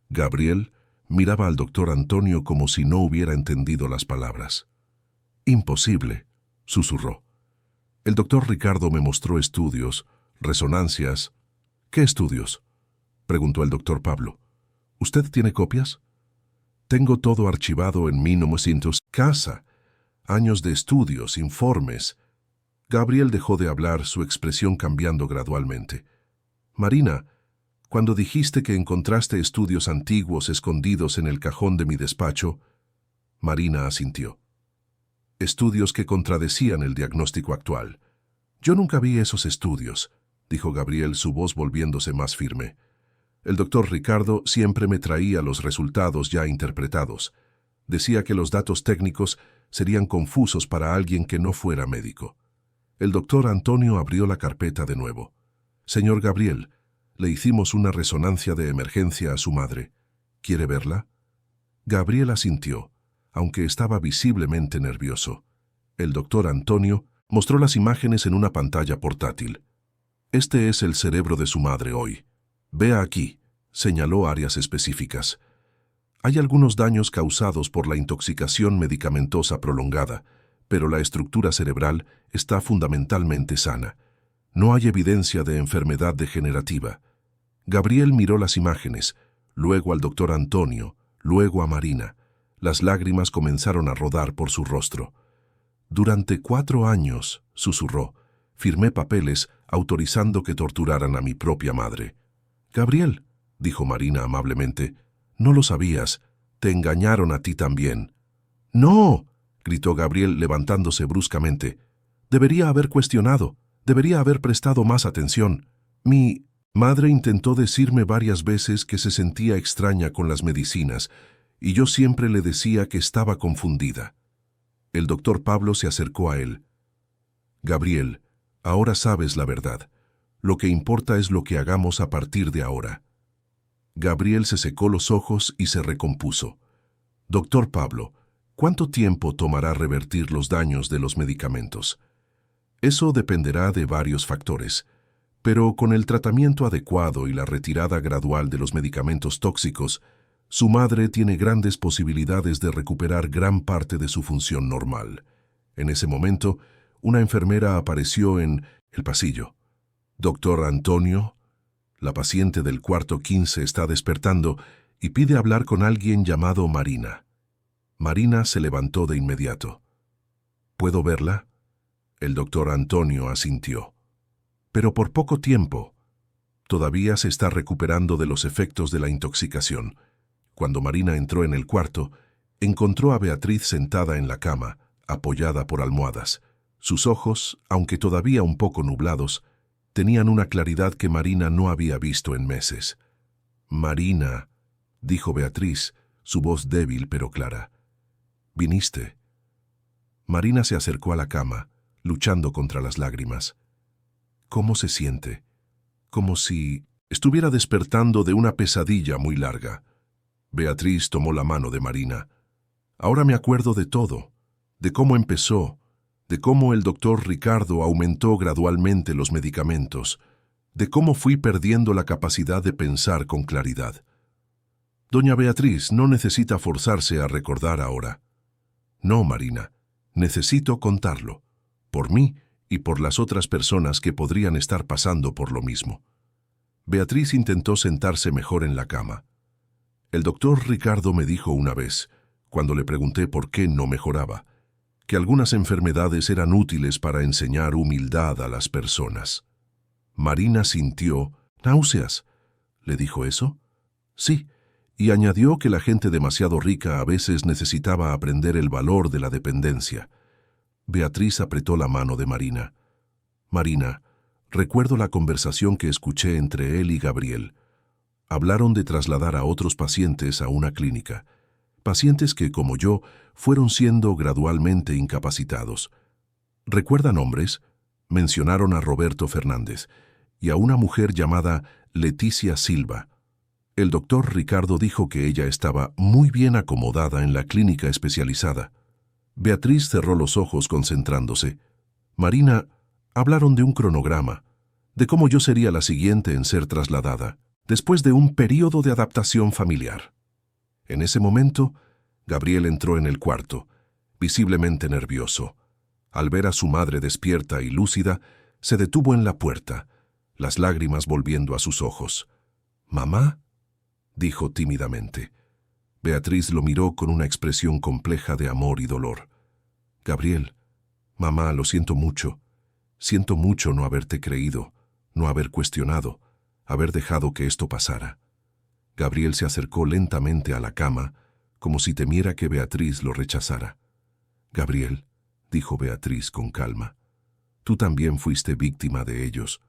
Gabriel miraba al doctor Antonio como si no hubiera entendido las palabras. «Imposible», susurró. «El doctor Ricardo me mostró estudios, resonancias». «¿Qué estudios?», preguntó el doctor Pablo. «¿Usted tiene copias?» «Tengo todo archivado en 1900 casa. Años de estudios, informes». Gabriel dejó de hablar, su expresión cambiando gradualmente. «Marina, cuando dijiste que encontraste estudios antiguos escondidos en el cajón de mi despacho», Marina asintió. «Estudios que contradecían el diagnóstico actual». «Yo nunca vi esos estudios», dijo Gabriel, su voz volviéndose más firme. «El doctor Ricardo siempre me traía los resultados ya interpretados. Decía que los datos técnicos serían confusos para alguien que no fuera médico». El doctor Antonio abrió la carpeta de nuevo. «Señor Gabriel, le hicimos una resonancia de emergencia a su madre. ¿Quiere verla?» Gabriel asintió, aunque estaba visiblemente nervioso. El doctor Antonio mostró las imágenes en una pantalla portátil. «Este es el cerebro de su madre hoy. Vea aquí», Señaló áreas específicas. Hay algunos daños causados por la intoxicación medicamentosa prolongada, pero la estructura cerebral está fundamentalmente sana. No hay evidencia de enfermedad degenerativa. Gabriel miró las imágenes, luego al doctor Antonio, luego a Marina. Las lágrimas comenzaron a rodar por su rostro. Durante 4 años, susurró, firmé papeles autorizando que torturaran a mi propia madre. Gabriel, dijo Marina amablemente, no lo sabías, te engañaron a ti también. ¡No!, gritó Gabriel levantándose bruscamente. Debería haber cuestionado, debería haber prestado más atención. Mi madre intentó decirme varias veces que se sentía extraña con las medicinas, y yo siempre le decía que estaba confundida. El doctor Pablo se acercó a él. Gabriel, ahora sabes la verdad. Lo que importa es lo que hagamos a partir de ahora. Gabriel se secó los ojos y se recompuso. Doctor Pablo, ¿cuánto tiempo tomará revertir los daños de los medicamentos? Eso dependerá de varios factores, pero con el tratamiento adecuado y la retirada gradual de los medicamentos tóxicos, su madre tiene grandes posibilidades de recuperar gran parte de su función normal. En ese momento, una enfermera apareció en el pasillo. Doctor Antonio, la paciente del cuarto 15 está despertando y pide hablar con alguien llamado Marina. Marina se levantó de inmediato. ¿Puedo verla? El doctor Antonio asintió. Pero por poco tiempo. Todavía se está recuperando de los efectos de la intoxicación. Cuando Marina entró en el cuarto, encontró a Beatriz sentada en la cama, apoyada por almohadas. Sus ojos, aunque todavía un poco nublados, tenían una claridad que Marina no había visto en meses. «Marina», dijo Beatriz, su voz débil pero clara. «¿Viniste?» Marina se acercó a la cama, luchando contra las lágrimas. «¿Cómo se siente?» Como si estuviera despertando de una pesadilla muy larga. Beatriz tomó la mano de Marina. «Ahora me acuerdo de todo, de cómo empezó, de cómo el doctor Ricardo aumentó gradualmente los medicamentos, de cómo fui perdiendo la capacidad de pensar con claridad. Doña Beatriz no necesita forzarse a recordar ahora. No, Marina, necesito contarlo, por mí y por las otras personas que podrían estar pasando por lo mismo». Beatriz intentó sentarse mejor en la cama. El doctor Ricardo me dijo una vez, cuando le pregunté por qué no mejoraba, que algunas enfermedades eran útiles para enseñar humildad a las personas. Marina sintió náuseas. ¿Le dijo eso? Sí, y añadió que la gente demasiado rica a veces necesitaba aprender el valor de la dependencia. Beatriz apretó la mano de Marina. Marina, recuerdo la conversación que escuché entre él y Gabriel. Hablaron de trasladar a otros pacientes a una clínica. Pacientes que, como yo, fueron siendo gradualmente incapacitados. ¿Recuerda nombres? Mencionaron a Roberto Fernández y a una mujer llamada Leticia Silva. El doctor Ricardo dijo que ella estaba muy bien acomodada en la clínica especializada. Beatriz cerró los ojos concentrándose. Marina, hablaron de un cronograma, de cómo yo sería la siguiente en ser trasladada, después de un período de adaptación familiar. En ese momento, Gabriel entró en el cuarto, visiblemente nervioso. Al ver a su madre despierta y lúcida, se detuvo en la puerta, las lágrimas volviendo a sus ojos. «¿Mamá?», dijo tímidamente. Beatriz lo miró con una expresión compleja de amor y dolor. «Gabriel, mamá, lo siento mucho. Siento mucho no haberte creído, no haber cuestionado, haber dejado que esto pasara». Gabriel se acercó lentamente a la cama, como si temiera que Beatriz lo rechazara. «Gabriel», dijo Beatriz con calma, «tú también fuiste víctima de ellos.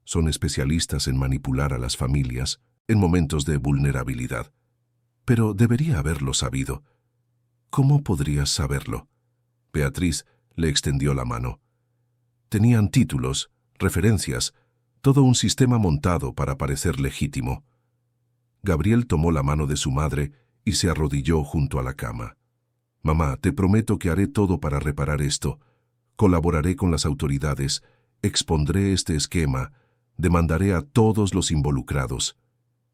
Son especialistas en manipular a las familias en momentos de vulnerabilidad. Pero debería haberlo sabido». «¿Cómo podrías saberlo?». Beatriz le extendió la mano. Tenían títulos, referencias, todo un sistema montado para parecer legítimo. Gabriel tomó la mano de su madre y se arrodilló junto a la cama. «Mamá, te prometo que haré todo para reparar esto. Colaboraré con las autoridades, expondré este esquema, demandaré a todos los involucrados».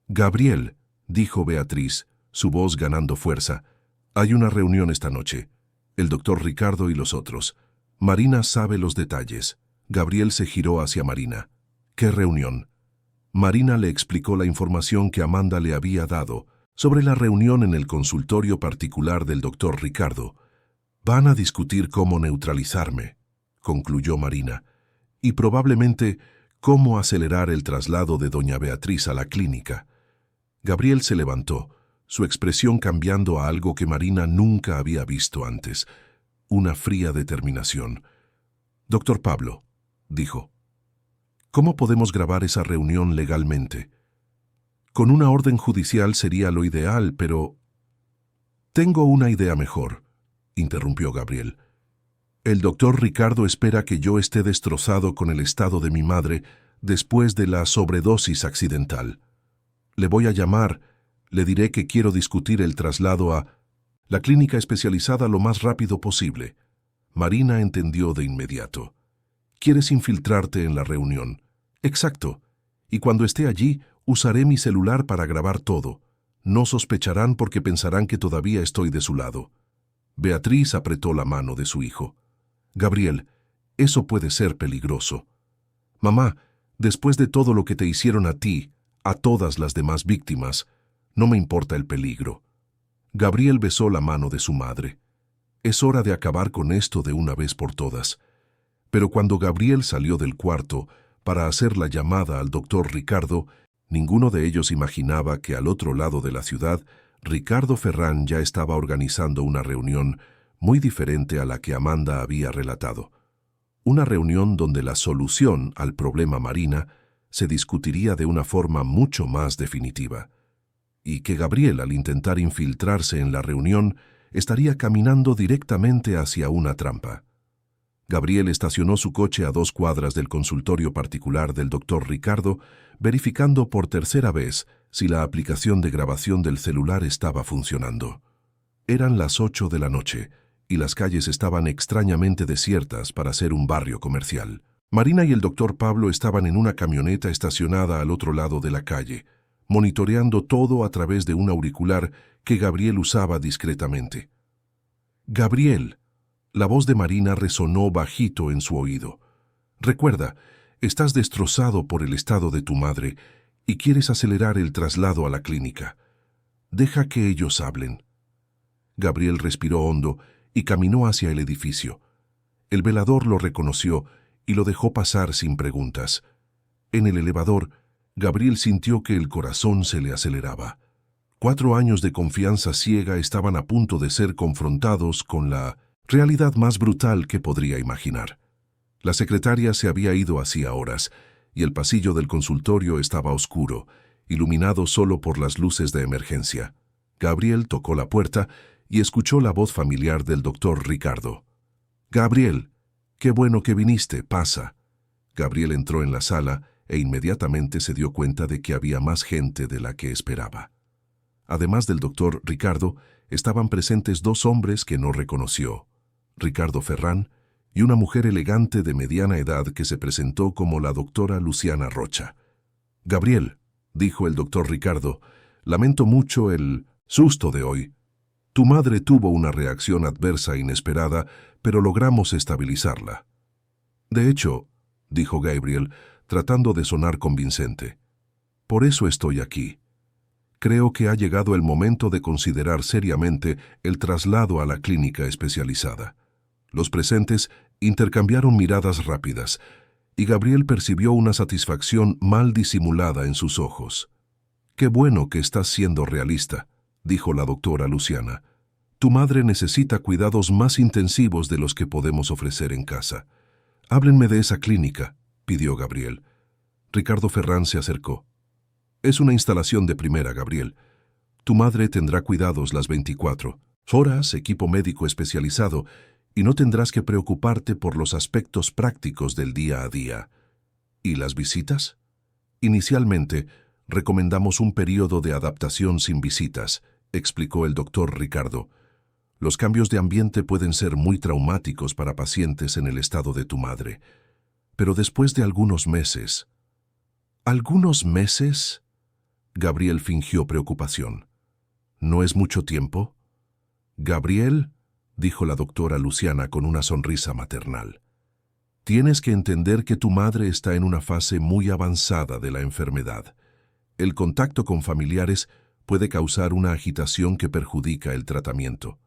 Gabriel, dijo Beatriz, su voz ganando fuerza, hay una reunión esta noche. El doctor Ricardo y los otros. Marina sabe los detalles. Gabriel se giró hacia Marina. ¿Qué reunión? Marina le explicó la información que Amanda le había dado sobre la reunión en el consultorio particular del doctor Ricardo. Van a discutir cómo neutralizarme, concluyó Marina, y probablemente cómo acelerar el traslado de doña Beatriz a la clínica. Gabriel se levantó, su expresión cambiando a algo que Marina nunca había visto antes, una fría determinación. Doctor Pablo, dijo, ¿cómo podemos grabar esa reunión legalmente? Con una orden judicial sería lo ideal, pero... Tengo una idea mejor, interrumpió Gabriel. El doctor Ricardo espera que yo esté destrozado con el estado de mi madre después de la sobredosis accidental. Le voy a llamar, le diré que quiero discutir el traslado a la clínica especializada lo más rápido posible. Marina entendió de inmediato. ¿Quieres infiltrarte en la reunión? Exacto. Y cuando esté allí, usaré mi celular para grabar todo. No sospecharán porque pensarán que todavía estoy de su lado. Beatriz apretó la mano de su hijo. Gabriel, eso puede ser peligroso. Mamá, después de todo lo que te hicieron a ti, a todas las demás víctimas, no me importa el peligro. Gabriel besó la mano de su madre. Es hora de acabar con esto de una vez por todas. Pero cuando Gabriel salió del cuarto para hacer la llamada al doctor Ricardo, ninguno de ellos imaginaba que al otro lado de la ciudad, Ricardo Ferrán ya estaba organizando una reunión muy diferente a la que Amanda había relatado. Una reunión donde la solución al problema Marina se discutiría de una forma mucho más definitiva. Y que Gabriel, al intentar infiltrarse en la reunión, estaría caminando directamente hacia una trampa. Gabriel estacionó su coche a 2 cuadras del consultorio particular del doctor Ricardo, verificando por tercera vez si la aplicación de grabación del celular estaba funcionando. Eran las 8 de la noche, y las calles estaban extrañamente desiertas para ser un barrio comercial. Marina y el doctor Pablo estaban en una camioneta estacionada al otro lado de la calle, monitoreando todo a través de un auricular que Gabriel usaba discretamente. Gabriel. La voz de Marina resonó bajito en su oído. Recuerda, estás destrozado por el estado de tu madre y quieres acelerar el traslado a la clínica. Deja que ellos hablen. Gabriel respiró hondo y caminó hacia el edificio. El velador lo reconoció y lo dejó pasar sin preguntas. En el elevador, Gabriel sintió que el corazón se le aceleraba. 4 años de confianza ciega estaban a punto de ser confrontados con la realidad más brutal que podría imaginar. La secretaria se había ido hacía horas, y el pasillo del consultorio estaba oscuro, iluminado solo por las luces de emergencia. Gabriel tocó la puerta y escuchó la voz familiar del doctor Ricardo. «Gabriel, qué bueno que viniste, pasa». Gabriel entró en la sala e inmediatamente se dio cuenta de que había más gente de la que esperaba. Además del doctor Ricardo, estaban presentes 2 hombres que no reconoció, Ricardo Ferrán y una mujer elegante de mediana edad que se presentó como la doctora Luciana Rocha. «Gabriel», dijo el doctor Ricardo, «lamento mucho el susto de hoy. Tu madre tuvo una reacción adversa inesperada, pero logramos estabilizarla». «De hecho», dijo Gabriel, tratando de sonar convincente, «por eso estoy aquí. Creo que ha llegado el momento de considerar seriamente el traslado a la clínica especializada». Los presentes intercambiaron miradas rápidas, y Gabriel percibió una satisfacción mal disimulada en sus ojos. «Qué bueno que estás siendo realista», dijo la doctora Luciana. «Tu madre necesita cuidados más intensivos de los que podemos ofrecer en casa. Háblenme de esa clínica», pidió Gabriel. Ricardo Ferrán se acercó. «Es una instalación de primera, Gabriel. Tu madre tendrá cuidados las 24 horas, equipo médico especializado, y no tendrás que preocuparte por los aspectos prácticos del día a día». ¿Y las visitas? Inicialmente, recomendamos un periodo de adaptación sin visitas, explicó el doctor Ricardo. Los cambios de ambiente pueden ser muy traumáticos para pacientes en el estado de tu madre. Pero después de algunos meses... ¿Algunos meses? Gabriel fingió preocupación. ¿No es mucho tiempo? Gabriel, dijo la doctora Luciana con una sonrisa maternal, tienes que entender que tu madre está en una fase muy avanzada de la enfermedad. El contacto con familiares puede causar una agitación que perjudica el tratamiento.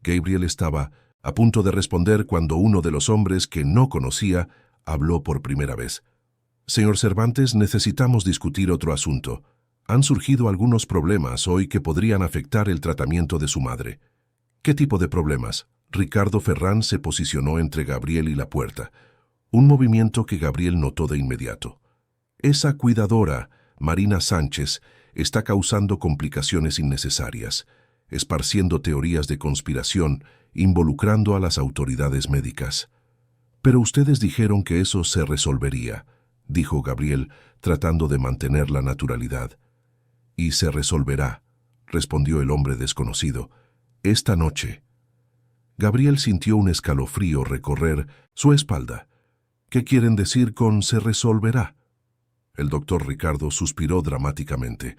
Gabriel estaba a punto de responder cuando uno de los hombres que no conocía habló por primera vez. Señor Cervantes, necesitamos discutir otro asunto. Han surgido algunos problemas hoy que podrían afectar el tratamiento de su madre. ¿Qué tipo de problemas? Ricardo Ferrán se posicionó entre Gabriel y la puerta, un movimiento que Gabriel notó de inmediato. Esa cuidadora, Marina Sánchez, está causando complicaciones innecesarias, esparciendo teorías de conspiración, involucrando a las autoridades médicas. Pero ustedes dijeron que eso se resolvería, dijo Gabriel, tratando de mantener la naturalidad. Y se resolverá, respondió el hombre desconocido, esta noche. Gabriel sintió un escalofrío recorrer su espalda. ¿Qué quieren decir con se resolverá? El doctor Ricardo suspiró dramáticamente.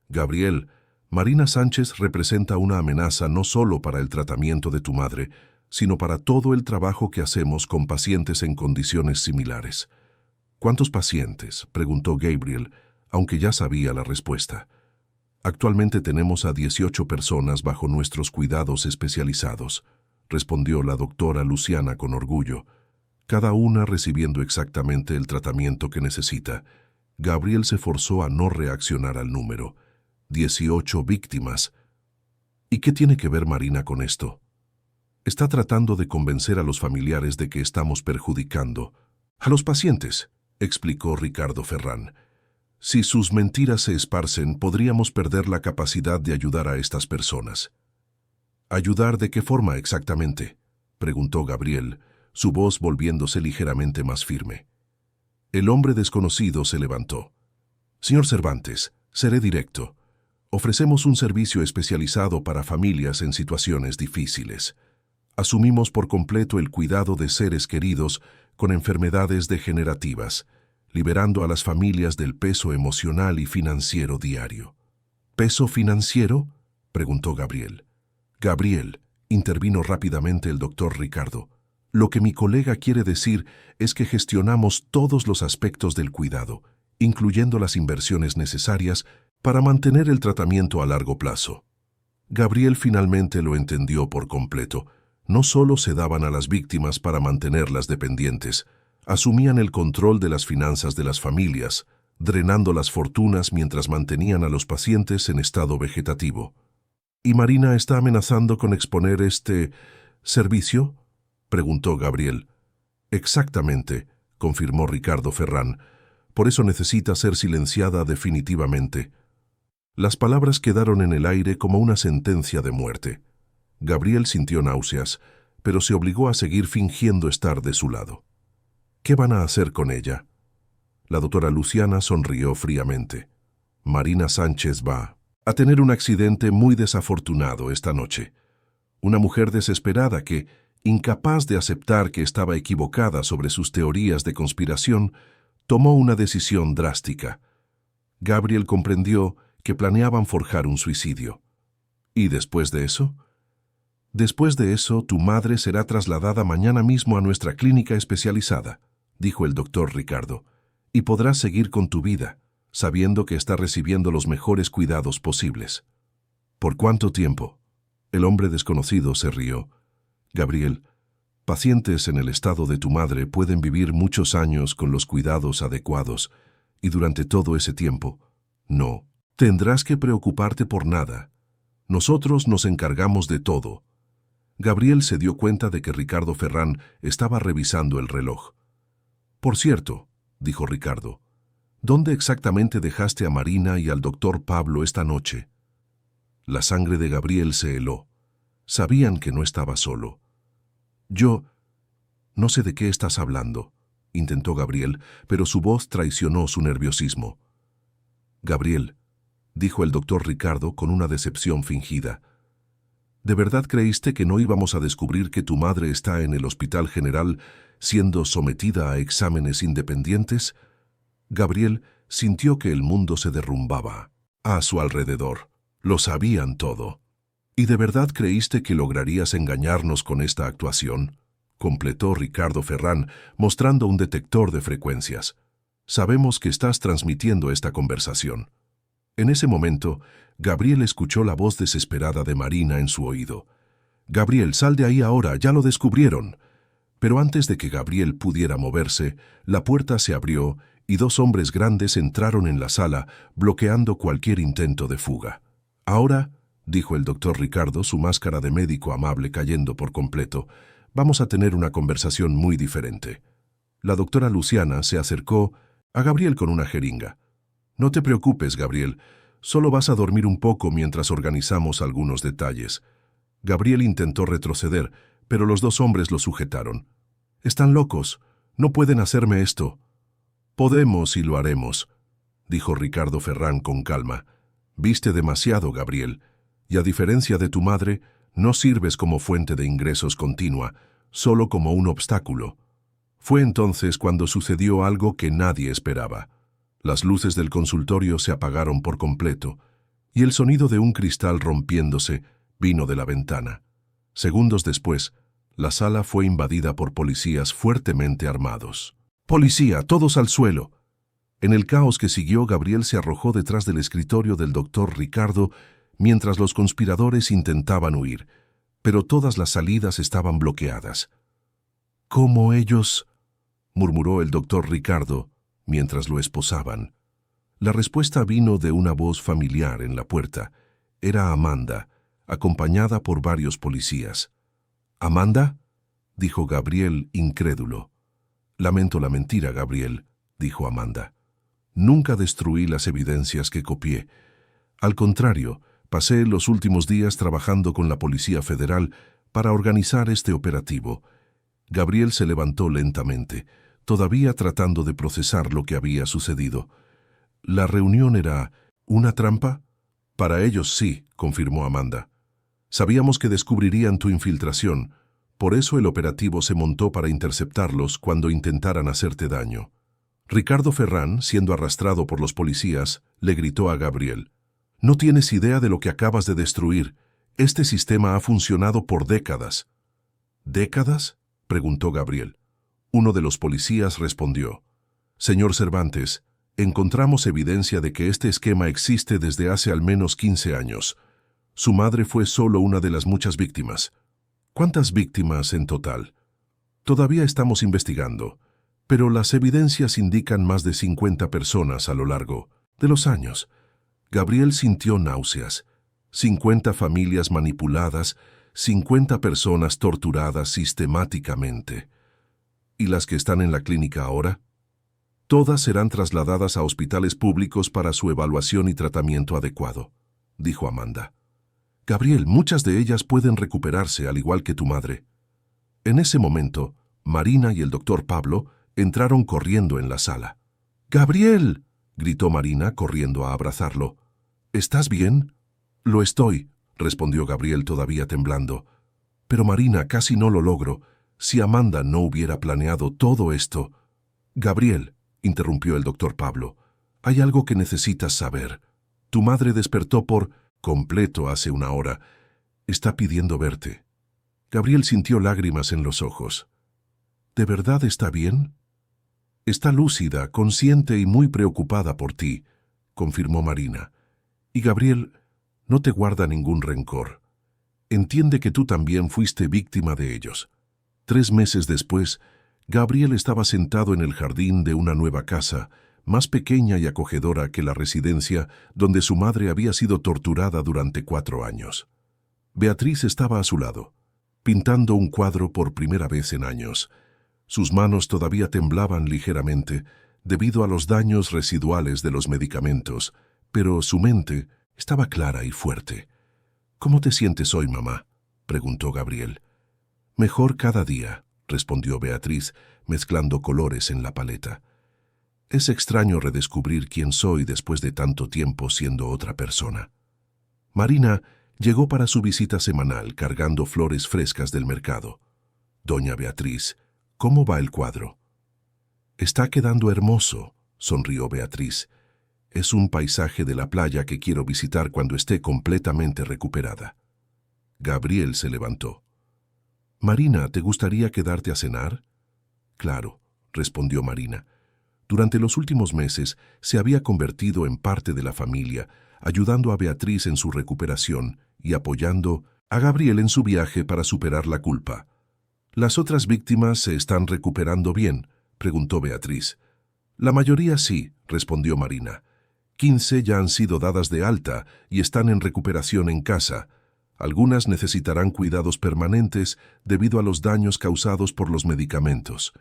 Gabriel, Marina Sánchez representa una amenaza no solo para el tratamiento de tu madre, sino para todo el trabajo que hacemos con pacientes en condiciones similares. ¿Cuántos pacientes?, preguntó Gabriel, aunque ya sabía la respuesta. Actualmente tenemos a 18 personas bajo nuestros cuidados especializados, respondió la doctora Luciana con orgullo, cada una recibiendo exactamente el tratamiento que necesita. Gabriel se forzó a no reaccionar al número. 18 víctimas. ¿Y qué tiene que ver Marina con esto? Está tratando de convencer a los familiares de que estamos perjudicando a los pacientes, explicó Ricardo Ferrán. Si sus mentiras se esparcen, podríamos perder la capacidad de ayudar a estas personas. ¿Ayudar de qué forma exactamente?, preguntó Gabriel, su voz volviéndose ligeramente más firme. El hombre desconocido se levantó. Señor Cervantes, seré directo. Ofrecemos un servicio especializado para familias en situaciones difíciles. Asumimos por completo el cuidado de seres queridos con enfermedades degenerativas, liberando a las familias del peso emocional y financiero diario. ¿Peso financiero?, preguntó Gabriel. Gabriel, intervino rápidamente el doctor Ricardo. Lo que mi colega quiere decir es que gestionamos todos los aspectos del cuidado, incluyendo las inversiones necesarias para mantener el tratamiento a largo plazo. Gabriel finalmente lo entendió por completo. No solo se daban a las víctimas para mantenerlas dependientes, asumían el control de las finanzas de las familias, drenando las fortunas mientras mantenían a los pacientes en estado vegetativo. ¿Y Marina está amenazando con exponer este servicio?, preguntó Gabriel. Exactamente, confirmó Ricardo Ferrán. Por eso necesita ser silenciada definitivamente. Las palabras quedaron en el aire como una sentencia de muerte. Gabriel sintió náuseas, pero se obligó a seguir fingiendo estar de su lado. ¿Qué van a hacer con ella? La doctora Luciana sonrió fríamente. Marina Sánchez va a tener un accidente muy desafortunado esta noche. Una mujer desesperada que, incapaz de aceptar que estaba equivocada sobre sus teorías de conspiración, tomó una decisión drástica. Gabriel comprendió que planeaban forjar un suicidio. ¿Y después de eso? Después de eso, tu madre será trasladada mañana mismo a nuestra clínica especializada, dijo el doctor Ricardo, y podrás seguir con tu vida, sabiendo que está recibiendo los mejores cuidados posibles. ¿Por cuánto tiempo? El hombre desconocido se rió. Gabriel, pacientes en el estado de tu madre pueden vivir muchos años con los cuidados adecuados, y durante todo ese tiempo, no tendrás que preocuparte por nada. Nosotros nos encargamos de todo. Gabriel se dio cuenta de que Ricardo Ferrán estaba revisando el reloj. Por cierto, dijo Ricardo, ¿dónde exactamente dejaste a Marina y al doctor Pablo esta noche? La sangre de Gabriel se heló. Sabían que no estaba solo. Yo no sé de qué estás hablando, intentó Gabriel, pero su voz traicionó su nerviosismo. Gabriel, dijo el doctor Ricardo con una decepción fingida, ¿de verdad creíste que no íbamos a descubrir que tu madre está en el Hospital General siendo sometida a exámenes independientes? Gabriel sintió que el mundo se derrumbaba. a su alrededor. Lo sabían todo. ¿Y de verdad creíste que lograrías engañarnos con esta actuación?, completó Ricardo Ferrán, mostrando un detector de frecuencias. Sabemos que estás transmitiendo esta conversación. En ese momento, Gabriel escuchó la voz desesperada de Marina en su oído. «Gabriel, sal de ahí ahora, ya lo descubrieron». Pero antes de que Gabriel pudiera moverse, la puerta se abrió y dos hombres grandes entraron en la sala, bloqueando cualquier intento de fuga. «Ahora», dijo el doctor Ricardo, su máscara de médico amable cayendo por completo, «vamos a tener una conversación muy diferente». La doctora Luciana se acercó a Gabriel con una jeringa. «No te preocupes, Gabriel, solo vas a dormir un poco mientras organizamos algunos detalles». Gabriel intentó retroceder, pero los dos hombres lo sujetaron. «Están locos, no pueden hacerme esto». «Podemos y lo haremos», dijo Ricardo Ferrán con calma. «Viste demasiado, Gabriel, y a diferencia de tu madre, no sirves como fuente de ingresos continua, solo como un obstáculo». Fue entonces cuando sucedió algo que nadie esperaba. Las luces del consultorio se apagaron por completo, y el sonido de un cristal rompiéndose vino de la ventana. Segundos después, la sala fue invadida por policías fuertemente armados. «¡Policía, todos al suelo!». En el caos que siguió, Gabriel se arrojó detrás del escritorio del doctor Ricardo mientras los conspiradores intentaban huir, pero todas las salidas estaban bloqueadas. «¿Cómo ellos?», murmuró el doctor Ricardo mientras lo esposaban. La respuesta vino de una voz familiar en la puerta. Era Amanda, acompañada por varios policías. «¿Amanda?», dijo Gabriel, incrédulo. «Lamento la mentira, Gabriel», dijo Amanda. «Nunca destruí las evidencias que copié. Al contrario, pasé los últimos días trabajando con la Policía Federal para organizar este operativo». Gabriel se levantó lentamente, todavía tratando de procesar lo que había sucedido. «¿La reunión era una trampa?». «Para ellos sí», confirmó Amanda. «Sabíamos que descubrirían tu infiltración, por eso el operativo se montó para interceptarlos cuando intentaran hacerte daño». Ricardo Ferrán, siendo arrastrado por los policías, le gritó a Gabriel: «No tienes idea de lo que acabas de destruir. Este sistema ha funcionado por décadas». «¿Décadas?», preguntó Gabriel. Uno de los policías respondió: «Señor Cervantes, encontramos evidencia de que este esquema existe desde hace al menos 15 años. Su madre fue solo una de las muchas víctimas». «¿Cuántas víctimas en total?». «Todavía estamos investigando, pero las evidencias indican más de 50 personas a lo largo de los años». Gabriel sintió náuseas. 50 familias manipuladas, 50 personas torturadas sistemáticamente. ¿Y las que están en la clínica ahora? «Todas serán trasladadas a hospitales públicos para su evaluación y tratamiento adecuado», dijo Amanda. «Gabriel, muchas de ellas pueden recuperarse, al igual que tu madre». En ese momento, Marina y el doctor Pablo entraron corriendo en la sala. «¡Gabriel!», gritó Marina, corriendo a abrazarlo. «¿Estás bien?». «Lo estoy», respondió Gabriel todavía temblando. «Pero Marina, casi no lo logro. Si Amanda no hubiera planeado todo esto». «Gabriel», interrumpió el doctor Pablo, «hay algo que necesitas saber. Tu madre despertó por completo hace una hora. Está pidiendo verte». Gabriel sintió lágrimas en los ojos. «¿De verdad está bien?». «Está lúcida, consciente y muy preocupada por ti», confirmó Marina. «Y Gabriel no te guarda ningún rencor. Entiende que tú también fuiste víctima de ellos». 3 meses después, Gabriel estaba sentado en el jardín de una nueva casa, más pequeña y acogedora que la residencia donde su madre había sido torturada durante 4 años. Beatriz estaba a su lado, pintando un cuadro por primera vez en años. Sus manos todavía temblaban ligeramente debido a los daños residuales de los medicamentos, pero su mente estaba clara y fuerte. «¿Cómo te sientes hoy, mamá?», preguntó Gabriel. «Mejor cada día», respondió Beatriz, mezclando colores en la paleta. «Es extraño redescubrir quién soy después de tanto tiempo siendo otra persona». Marina llegó para su visita semanal cargando flores frescas del mercado. «Doña Beatriz, ¿cómo va el cuadro?». «Está quedando hermoso», sonrió Beatriz. Es un paisaje de la playa que quiero visitar cuando esté completamente recuperada. Gabriel se levantó. «Marina, ¿te gustaría quedarte a cenar?» «Claro», respondió Marina. Durante los últimos meses se había convertido en parte de la familia, ayudando a Beatriz en su recuperación y apoyando a Gabriel en su viaje para superar la culpa. «¿Las otras víctimas se están recuperando bien?», preguntó Beatriz. «La mayoría sí», respondió Marina. 15 ya han sido dadas de alta y están en recuperación en casa. Algunas necesitarán cuidados permanentes debido a los daños causados por los medicamentos,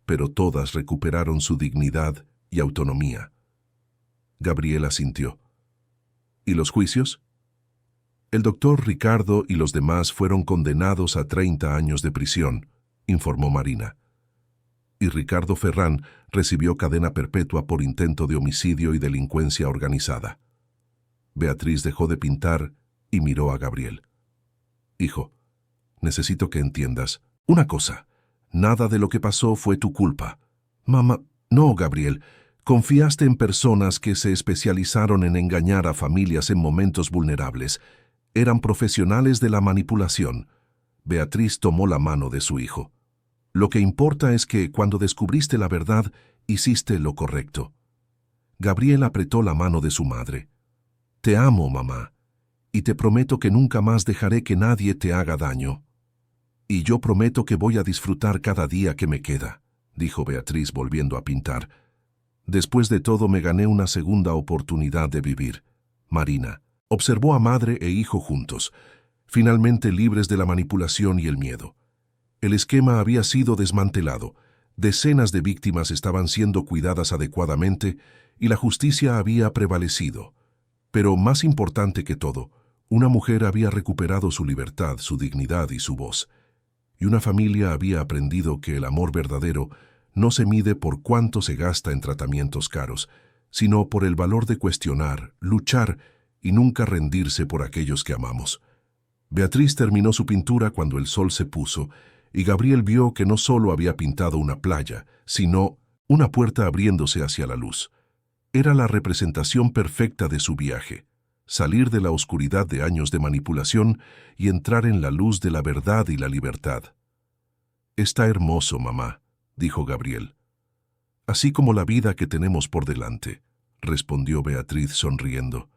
pero todas recuperaron su dignidad y autonomía. Gabriel asintió. ¿Y los juicios? El doctor Ricardo y los demás fueron condenados a 30 años de prisión, informó Marina. Y Ricardo Ferrán recibió cadena perpetua por intento de homicidio y delincuencia organizada. Beatriz dejó de pintar y miró a Gabriel. «Hijo, necesito que entiendas una cosa. Nada de lo que pasó fue tu culpa». «Mamá, no, Gabriel. Confiaste en personas que se especializaron en engañar a familias en momentos vulnerables. Eran profesionales de la manipulación». Beatriz tomó la mano de su hijo. «Lo que importa es que cuando descubriste la verdad, hiciste lo correcto». Gabriel apretó la mano de su madre. «Te amo, mamá, y te prometo que nunca más dejaré que nadie te haga daño». «Y yo prometo que voy a disfrutar cada día que me queda», dijo Beatriz volviendo a pintar. «Después de todo me gané una segunda oportunidad de vivir». Marina observó a madre e hijo juntos, finalmente libres de la manipulación y el miedo. El esquema había sido desmantelado, decenas de víctimas estaban siendo cuidadas adecuadamente y la justicia había prevalecido. Pero más importante que todo, una mujer había recuperado su libertad, su dignidad y su voz. Y una familia había aprendido que el amor verdadero no se mide por cuánto se gasta en tratamientos caros, sino por el valor de cuestionar, luchar y nunca rendirse por aquellos que amamos. Beatriz terminó su pintura cuando el sol se puso, y Gabriel vio que no solo había pintado una playa, sino una puerta abriéndose hacia la luz. Era la representación perfecta de su viaje, salir de la oscuridad de años de manipulación y entrar en la luz de la verdad y la libertad. «Está hermoso, mamá», dijo Gabriel. «Así como la vida que tenemos por delante», respondió Beatriz sonriendo.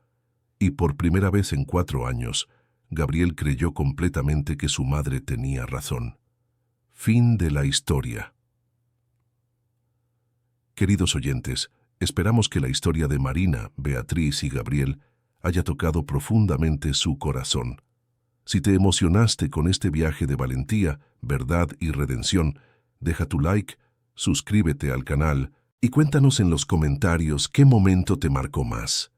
Y por primera vez en 4 años, Gabriel creyó completamente que su madre tenía razón. Fin de la historia. Queridos oyentes, esperamos que la historia de Marina, Beatriz y Gabriel haya tocado profundamente su corazón. Si te emocionaste con este viaje de valentía, verdad y redención, deja tu like, suscríbete al canal y cuéntanos en los comentarios qué momento te marcó más.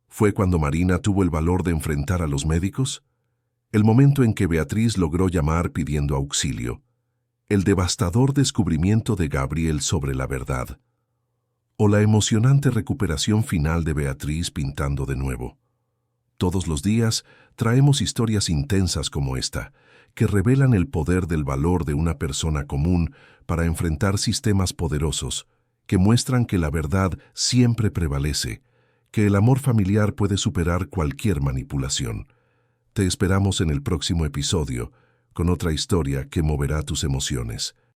¿Fue cuando Marina tuvo el valor de enfrentar a los médicos? ¿El momento en que Beatriz logró llamar pidiendo auxilio? ¿El devastador descubrimiento de Gabriel sobre la verdad? ¿O la emocionante recuperación final de Beatriz pintando de nuevo? Todos los días traemos historias intensas como esta, que revelan el poder del valor de una persona común para enfrentar sistemas poderosos, que muestran que la verdad siempre prevalece, que el amor familiar puede superar cualquier manipulación. Te esperamos en el próximo episodio, con otra historia que moverá tus emociones.